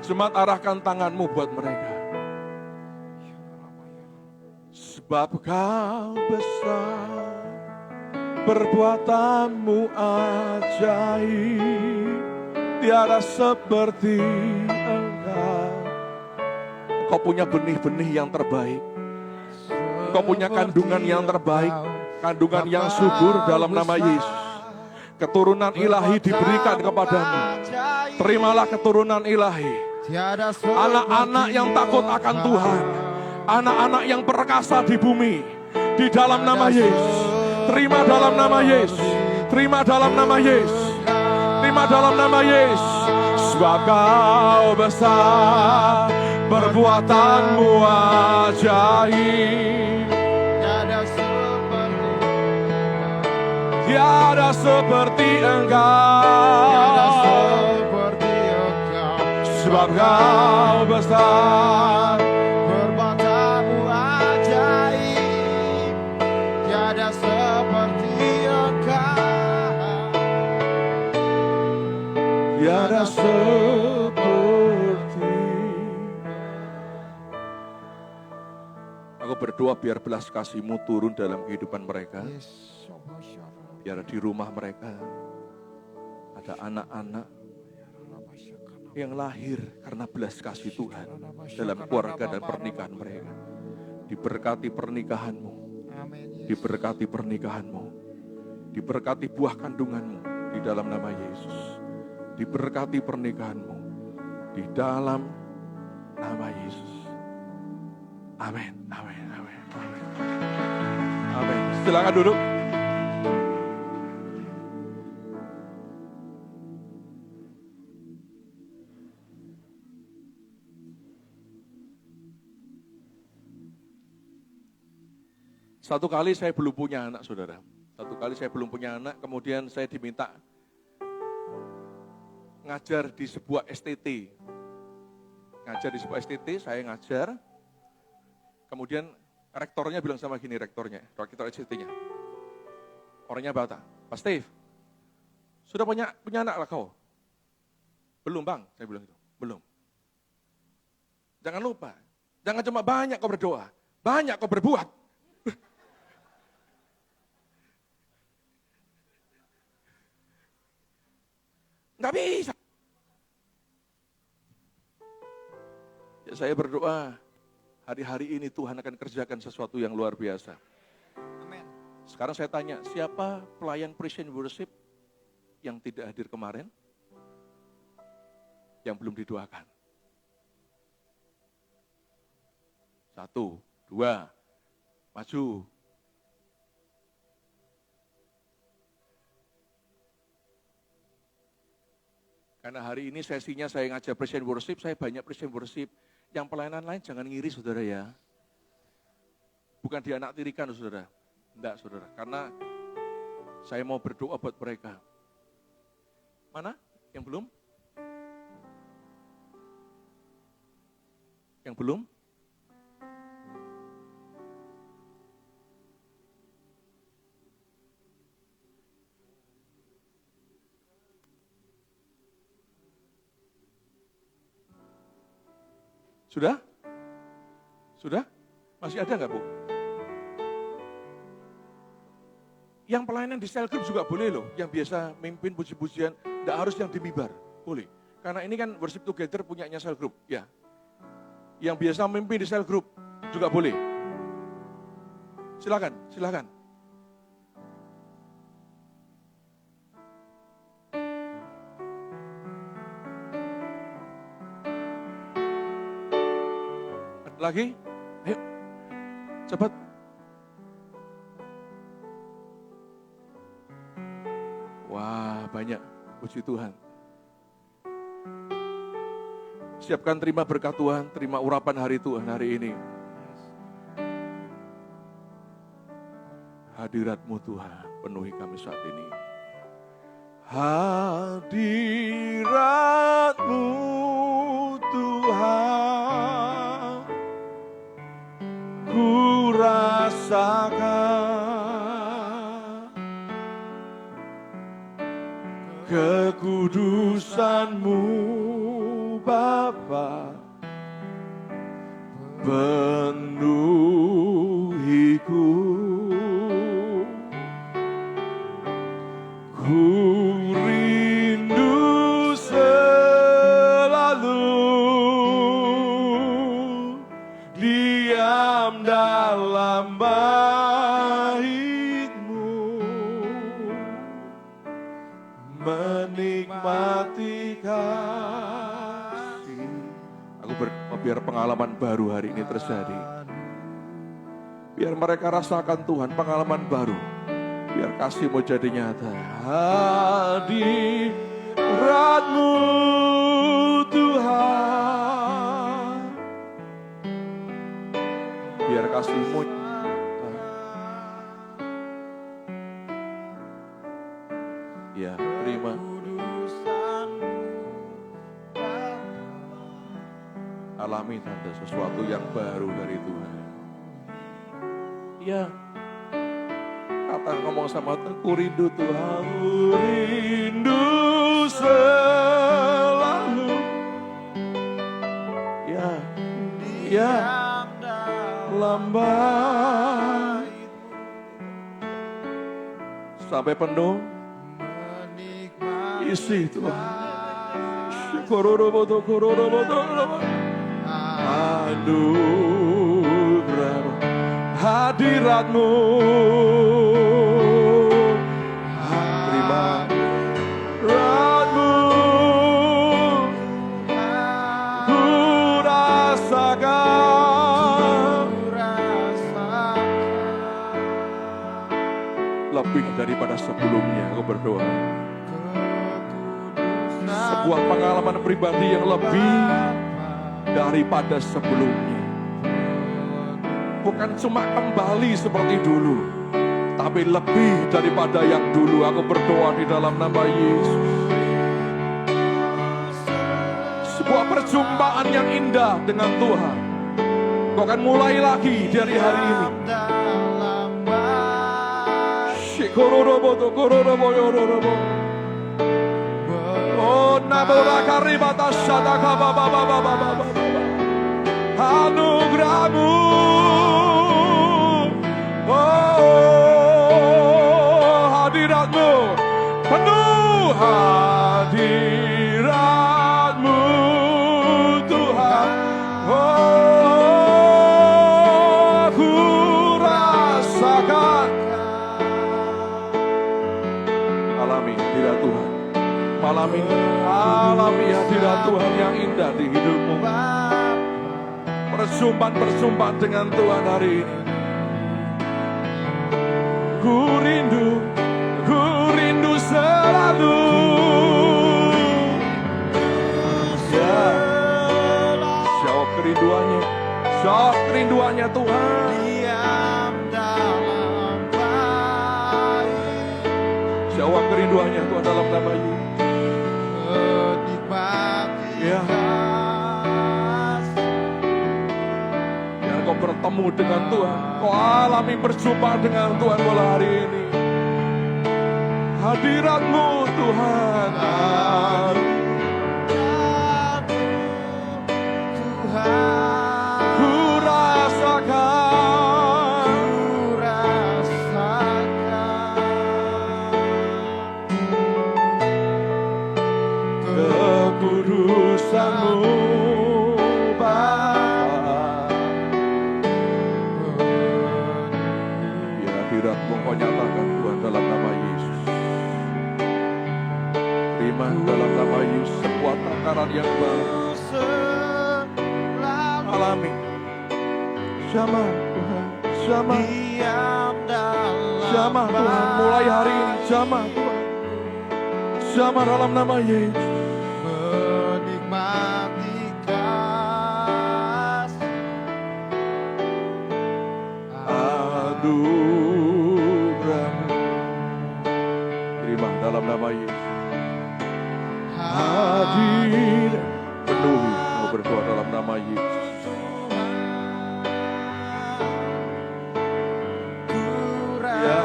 Jemaat, arahkan tanganmu buat mereka. Sebab Kau besar, perbuatanmu ajaib, tiada seperti Engkau. Engkau punya benih-benih yang terbaik. Engkau punya kandungan yang terbaik, kandungan yang subur dalam nama Yesus. Keturunan ilahi diberikan kepadamu. Terimalah keturunan ilahi. Anak-anak yang takut akan Tuhan, anak-anak yang perkasa di bumi, di dalam nama Yesus. Terima dalam nama Yesus. Terima dalam nama Yesus. Terima dalam nama Yesus. Sebab Kau besar, perbuatanmu ajaib, tiada seperti Engkau. Sebab Kau besar, perbuatanmu ajaib, tiada seperti Engkau. tiada seperti. Aku berdoa biar belas kasih-Mu turun dalam kehidupan mereka. Biar di rumah mereka ada anak-anak yang lahir karena belas kasih Tuhan dalam keluarga dan pernikahan mereka. Diberkati pernikahan-Mu, diberkati pernikahan-Mu, diberkati buah kandungan-Mu di dalam nama Yesus. Diberkati pernikahan-Mu di dalam nama Yesus. Amin, amin, amin, amin. Amin. Silakan duduk. Satu kali saya belum punya anak, saudara. Satu kali saya belum punya anak, kemudian saya diminta ngajar di sebuah STT. Ngajar di sebuah STT, saya ngajar. Kemudian rektornya bilang sama gini, rektor STT-nya. Orangnya Batak, Pak Steve, sudah punya anak lah kau? Belum bang, saya bilang gitu. Belum. Jangan lupa, jangan cuma banyak kau berdoa, banyak kau berbuat. Nggak bisa. Ya, saya berdoa, hari-hari ini Tuhan akan kerjakan sesuatu yang luar biasa. Amin. Sekarang saya tanya, siapa pelayan praise and worship yang tidak hadir kemarin? Yang belum didoakan. 1, 2, maju. Karena hari ini sesinya saya ngajar praise and worship, saya banyak praise and worship. Yang pelayanan lain jangan ngiri, saudara ya. Bukan dianaktirikan, saudara. Enggak, saudara. Karena saya mau berdoa buat mereka. Mana? Yang belum? Yang belum? Sudah? Sudah? Masih ada nggak, Bu? Yang pelayanan di cell group juga boleh loh. Yang biasa mimpin puji-pujian, nggak harus yang di mimbar. Boleh. Karena ini kan worship together punyanya cell group. Ya. Yang biasa mimpin di cell group juga boleh. Silakan, silakan. Lagi, ayo, cepat. Wah, banyak, puji Tuhan. Siapkan terima berkat Tuhan, terima urapan hari Tuhan hari ini. Hadirat-Mu Tuhan, penuhi kami saat ini. Hadirat-Mu Tuhan, ku rasakan kekudusan-Mu Bapa, penuhiku. Ku rindu selalu diam dalam bait-Mu, menikmati kasih. Aku biar pengalaman baru hari ini terjadi. Biar mereka rasakan Tuhan pengalaman baru. Biar kasih-Mu jadi nyata. Hadirat-Mu Tuhan, biar kasih-Mu nyata. Ya, terima. Alami tanda sesuatu yang baru dari Tuhan. Ya, kata ngomong sama Tuhan, ku rindu Tuhan, ku rindu selalu. Ya, ya, lambat sampai penuh isi Tuhan. Kororoboto, kororoboto, anugerah hadirat-Mu. Terima hadirat-Mu, ku rasakan lebih daripada sebelumnya. Aku berdoa sebuah pengalaman pribadi yang lebih daripada sebelumnya. Bukan cuma kembali seperti dulu, tapi lebih daripada yang dulu. Aku berdoa di dalam nama Yesus. Sebuah perjumpaan yang indah dengan Tuhan. Kau akan mulai lagi dari hari ini. Oh, nabora karibata sadaka baba baba baba. Anugerah-Mu, oh hadirat-Mu, penuh hadirat-Mu Tuhan, oh ku rasakan. Alami hadirat Tuhan malam ini, alami hadirat Tuhan yang indah di hidupmu. Perjumpaan dengan Tuhan hari ini. Ku rindu selalu. Ya, jawab kerinduannya, jawab kerinduannya Tuhan. Jawab kerinduannya Tuhan dalam nama Yesus. Ya. Kau bertemu dengan Tuhan, kau alami perjumpaan dengan Tuhan mulai hari ini. Hadirat-Mu Tuhan, ku rasakan kekudusan-Mu. Kau nyatakan Tuhan dalam nama Yesus. Terima dalam nama Yesus sebuah takaran yang baru. Alami. Jamah Tuhan, jamah. Jamah Tuhan, mulai hari ini jamah Tuhan. Jamah dalam nama Yesus. Menikmati anugerah. Terima dalam nama Yesus. Hadir, penuhi, mau berdoa dalam nama Yesus. Ya,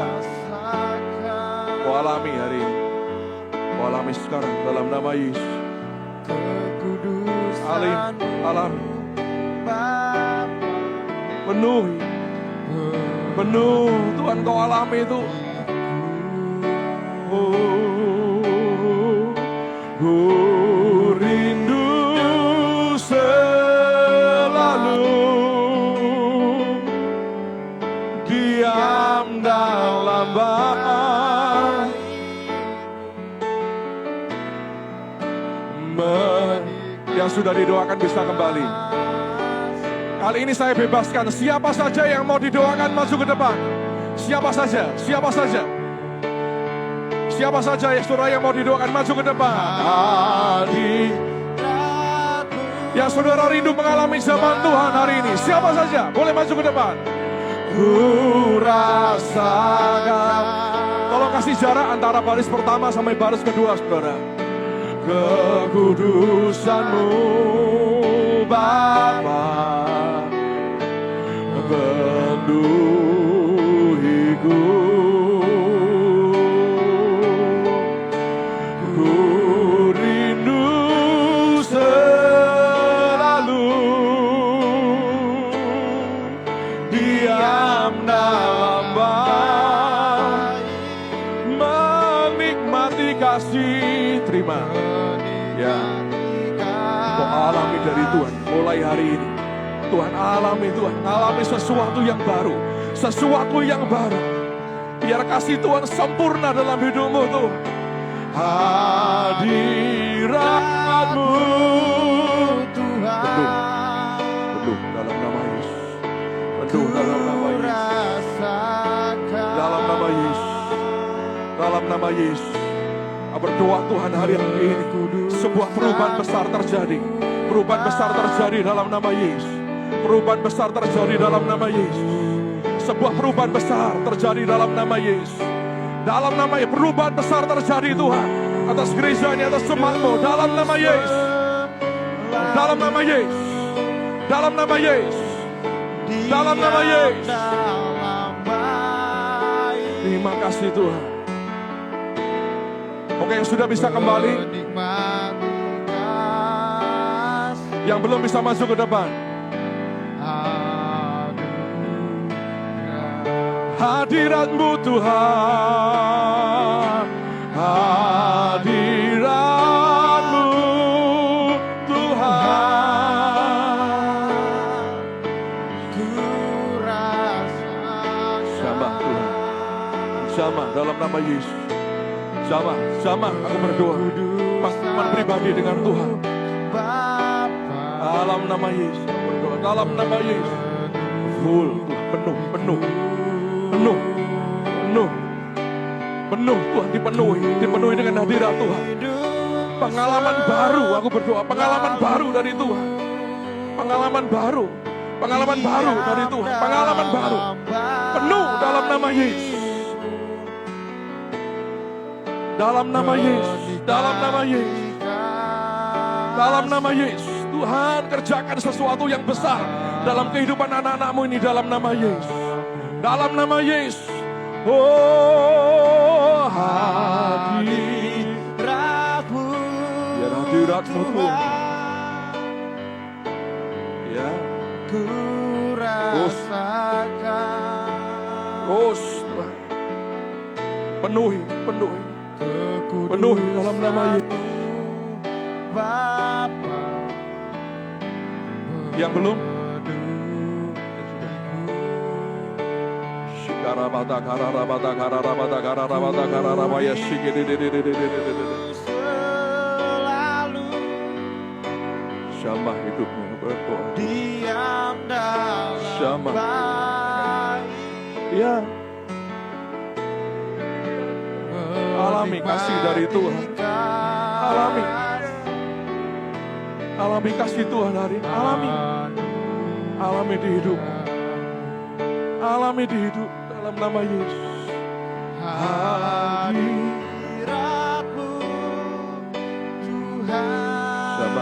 kau alami hari ini, kau alami sekarang dalam nama Yesus. Alami, penuhi, penuh Tuhan kau alami itu. Ku rindu selalu diam dalam baik, yang sudah didoakan bisa kembali. Kali ini saya bebaskan siapa saja yang mau didoakan maju ke depan. Siapa saja, siapa saja. Siapa saja ya saudara yang mau didoakan maju ke depan. Yang saudara rindu mengalami zaman Tuhan hari ini. Siapa saja boleh maju ke depan. Ku rasakan. Tolong kasih jarak antara baris pertama sampai baris kedua saudara. Kekudusan-Mu Bapa penuhiku. Terima. Ya. Kau alami dari Tuhan mulai hari ini. Tuhan alami sesuatu yang baru. Sesuatu yang baru. Biar kasih Tuhan sempurna dalam hidupmu Tuhan. Hadirat-Mu Tuhan. Penuh dalam nama Yesus. Penuh dalam nama Yesus. Dalam nama Yesus. Dalam nama Yesus. Berdoa Tuhan hari ini sebuah perubahan besar terjadi. Perubahan besar terjadi dalam nama Yesus. Perubahan besar terjadi dalam nama Yesus. Sebuah perubahan besar terjadi dalam nama Yesus. Dalam nama Yesus perubahan besar terjadi Tuhan atas gerejanya, atas jemaat-Mu dalam nama Yesus. Dalam nama Yesus. Dalam nama Yesus. Dalam nama Yesus. Terima kasih Tuhan. Oke, yang sudah bisa kembali, yang belum bisa masuk ke depan. Hadirat-Mu Tuhan, hadirat-Mu Tuhan. Syamah Tuhan, syamah dalam nama Yesus. Sama aku berdoa pengalaman pribadi dengan Tuhan. Dalam nama Yesus aku berdoa. Dalam nama Yesus full Tuhan, penuh Tuhan, dipenuhi dengan hadirat Tuhan. Pengalaman baru aku berdoa, pengalaman baru dari Tuhan. Pengalaman baru dari Tuhan, pengalaman baru. Penuh dalam nama Yesus. Dalam nama Yesus, dalam nama Yesus, dalam nama Yesus, Tuhan kerjakan sesuatu yang besar dalam kehidupan anak-anak-Mu ini dalam nama Yesus, dalam nama Yesus. Oh hadirat-Mu, biar hadirat-Mu Tuhan, ya, ku rasakan, terus penuhi dalam nama Yesus. Yang belum, syamah hidupmu berdoa. Syamah. Ya. Alami kasih dari Tuhan. Alami kasih Tuhan hari ini. Alami di hidup. Alami di hidup. dalam nama Yesus. hadirat-Mu Tuhan.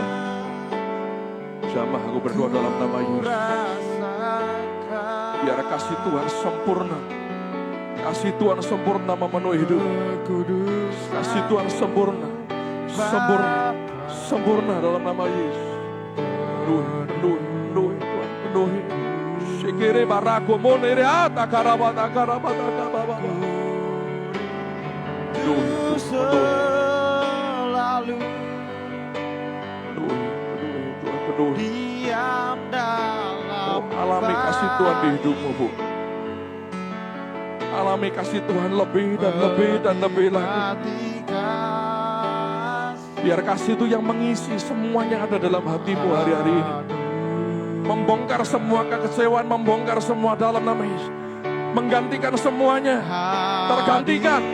Jamah aku berdoa dalam nama Yesus. Rasakan Biar kasih Tuhan sempurna. Kasih Tuhan sempurna memenuhi hidup. kudus Kasih Tuhan sempurna. Sempurna dalam nama Yesus. Penuhi Tuhan, penuhi. Shikere barako monere ata karabata kababa. selalu Penuhi Tuhan, penuhi. diam dalam Alami kasih Tuhan di hidupmu, Bu. Alami kasih Tuhan lebih dan lebih dan lebih lagi. hati kasih. Biar kasih itu yang mengisi semuanya ada dalam hatimu hari-hari ini. Membongkar semua kekecewaan, membongkar semua dalam nama Yesus. Menggantikan semuanya. Tergantikan.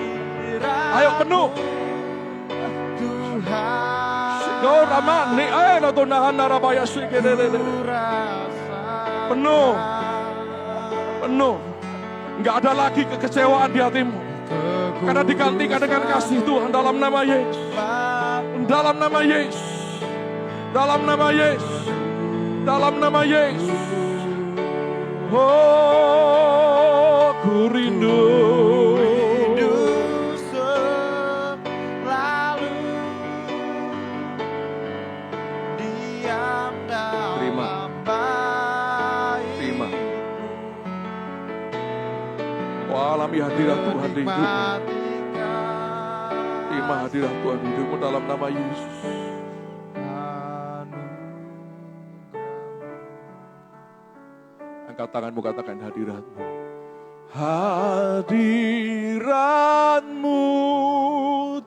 Ayo penuh. Tuhan Ramani, ayo tunahan narabaya sikelele. Penuh. Penuh. Enggak ada lagi kekecewaan di hatimu. Karena digantikan dengan kasih Tuhan dalam nama Yesus. Dalam nama Yesus. Dalam nama Yesus. Dalam nama Yesus. Oh, ku rindu. selalu diam Terima. dalam baik. Terima. Oh, alami hadirat Tuhan di hidupmu. Terima hadirat Tuhan di hidupmu dalam nama Yesus. Angkat tanganmu, katakan hadiratmu. Hadiratmu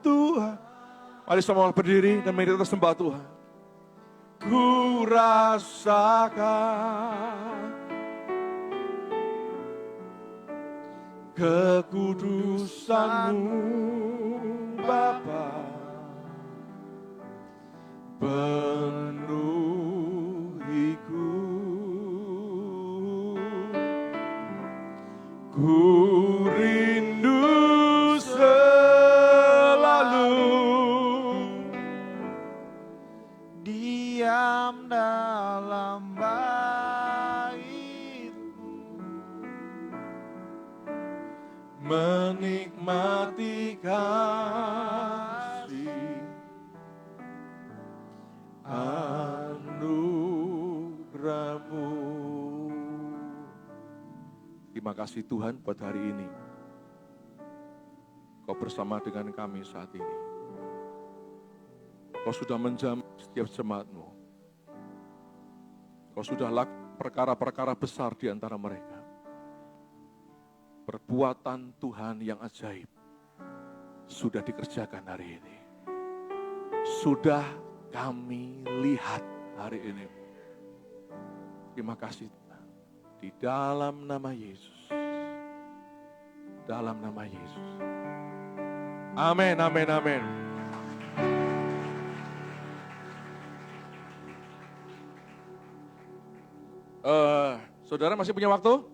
Tuhan. Mari semua berdiri dan mari kita sembah Tuhan. Ku rasakan kekudusan-Mu Bapa, penuhiku. Ku rindu selalu Diam dalam bait-Mu, menikmati kasih anugerah-Mu. Terima kasih Tuhan buat hari ini. Kau bersama dengan kami saat ini. Kau sudah menjamin setiap jemaat-Mu. Kau sudah lakukan perkara-perkara besar di antara mereka. Perbuatan Tuhan yang ajaib sudah dikerjakan hari ini. Sudah kami lihat hari ini. Terima kasih Tuhan. Di dalam nama Yesus. Dalam nama Yesus. Amin, amin, amin. Saudara masih punya waktu?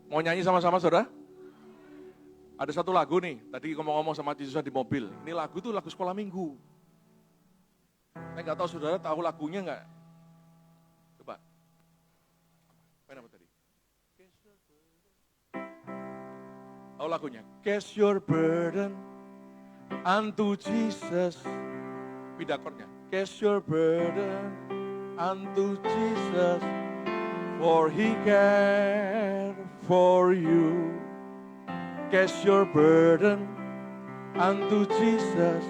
Mau nyanyi sama-sama saudara? Ada satu lagu nih, tadi ngomong-ngomong sama Yesus di mobil. Ini lagu tuh lagu sekolah minggu. Saya nggak tahu saudara tahu lagunya nggak? Coba. Main apa tadi? Tahu lagunya? Cast your burden unto Jesus. Pindah chordnya. Cast your burden unto Jesus, for He cared for you. Cast your burden unto Jesus,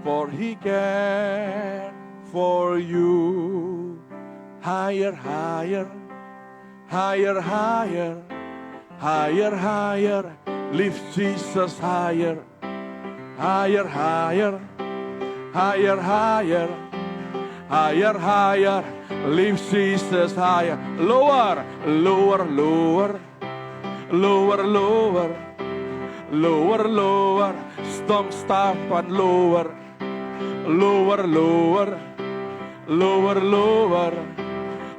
for He cared for you. Higher, higher, higher, higher, higher, higher. Lift Jesus higher, higher, higher, higher, higher, higher, higher. Lift Jesus higher. Lower, lower, lower, lower, lower, lower, lower. Stomp, stop, and lower, lower, lower, lower, lower,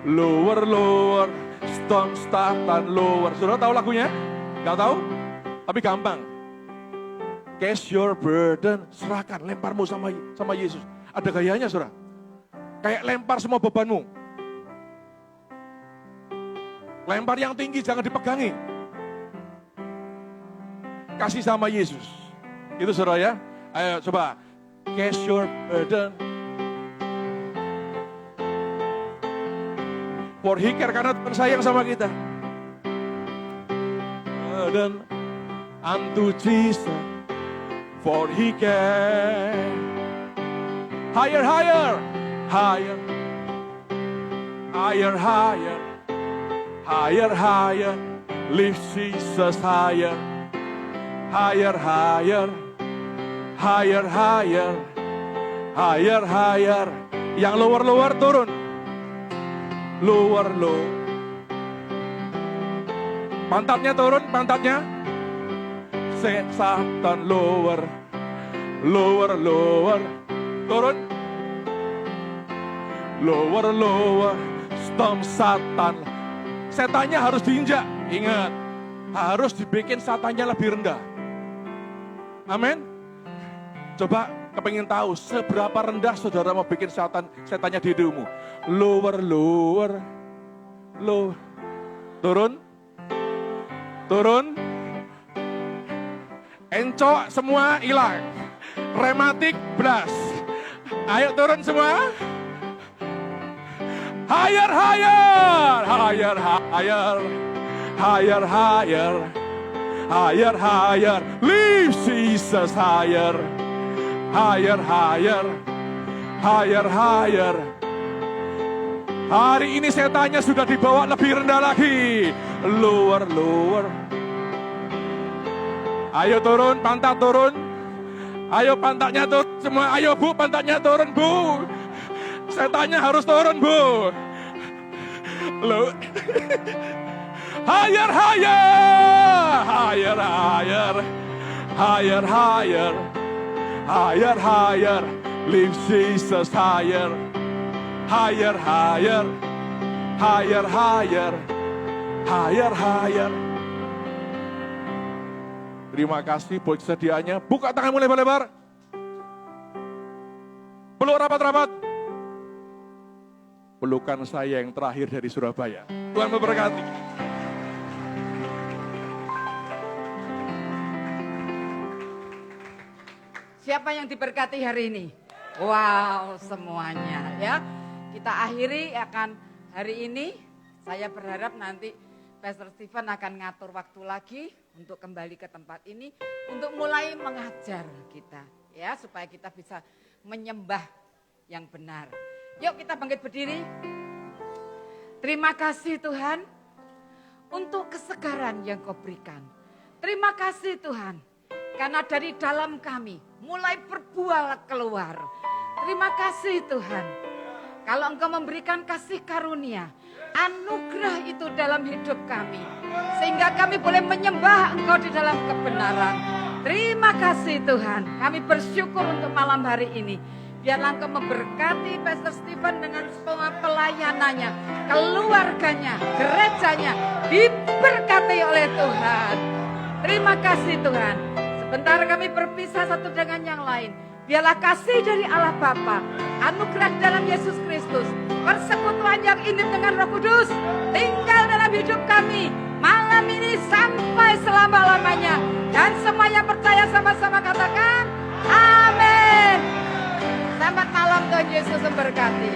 lower, lower. storm start and lower. Saudara tahu lagunya? Gak tahu? Tapi gampang. Cast your burden, serahkan, lemparmu sama Yesus. Ada gayanya, saudara. Kayak lempar semua bebanmu. Lempar yang tinggi, jangan dipegangi. Kasih sama Yesus. Itu saudara ya. Ayo coba. Cast your burden. For he care, karena Tuhan sayang sama kita. Burden unto Jesus. For he care. Higher, higher. Higher. Higher, higher. Higher, higher. Lift Jesus higher. Higher, higher. Higher, higher. Higher, higher. Yang lower, lower turun. Lower, low. Pantatnya turun, pantatnya. Satan lower. Lower, lower. Turun. Lower, lower. Storm Satan. Setannya harus diinjak. Ingat, harus dibikin setannya lebih rendah. Amin. Coba kepingin tahu seberapa rendah saudara mau bikin setannya di hidupmu. Lower, lower, low. Turun, turun. Encok semua hilang. Rematik belas. Ayo turun semua. Higher, higher, higher, higher, higher, higher, higher, higher. Lift Jesus higher, higher, higher, higher, higher. Hari ini setannya sudah dibawa lebih rendah lagi. Lower, lower. Ayo turun, pantat turun. Ayo pantatnya turun semua. Ayo bu, pantatnya turun bu. Setannya harus turun bu. Low. Higher, higher. Higher, higher. Higher, higher. Higher, higher. Lift Jesus higher. Higher, higher. Higher, higher. Higher, higher. Terima kasih buat kesediaannya. Buka tanganmu lebar-lebar. Peluk rapat-rapat. Pelukan saya yang terakhir dari Surabaya. Tuhan memberkati. Siapa yang diberkati hari ini? Wow, semuanya ya. Kita akhiri akan hari ini. Saya berharap nanti Pastor Stephen akan ngatur waktu lagi untuk kembali ke tempat ini untuk mulai mengajar kita ya, supaya kita bisa menyembah yang benar. Yuk kita bangkit berdiri. Terima kasih Tuhan untuk kesegaran yang Kau berikan. Terima kasih Tuhan karena dari dalam kami mulai berbuah keluar. Terima kasih Tuhan. Kalau Engkau memberikan kasih karunia, anugerah itu dalam hidup kami. Sehingga kami boleh menyembah Engkau di dalam kebenaran. Terima kasih Tuhan. Kami bersyukur untuk malam hari ini. Biarlah Engkau memberkati Pastor Stephen dengan semua pelayanannya, keluarganya, gerejanya, diberkati oleh Tuhan. Terima kasih Tuhan. Sebentar kami berpisah satu dengan yang lain. Biarlah kasih dari Allah Bapa, anugerah dalam Yesus Kristus, persekutuan yang intim dengan Roh Kudus, tinggal dalam hidup kami malam ini sampai selama-lamanya. Dan semua yang percaya sama-sama katakan, amin. Selamat malam, Tuhan Yesus memberkati.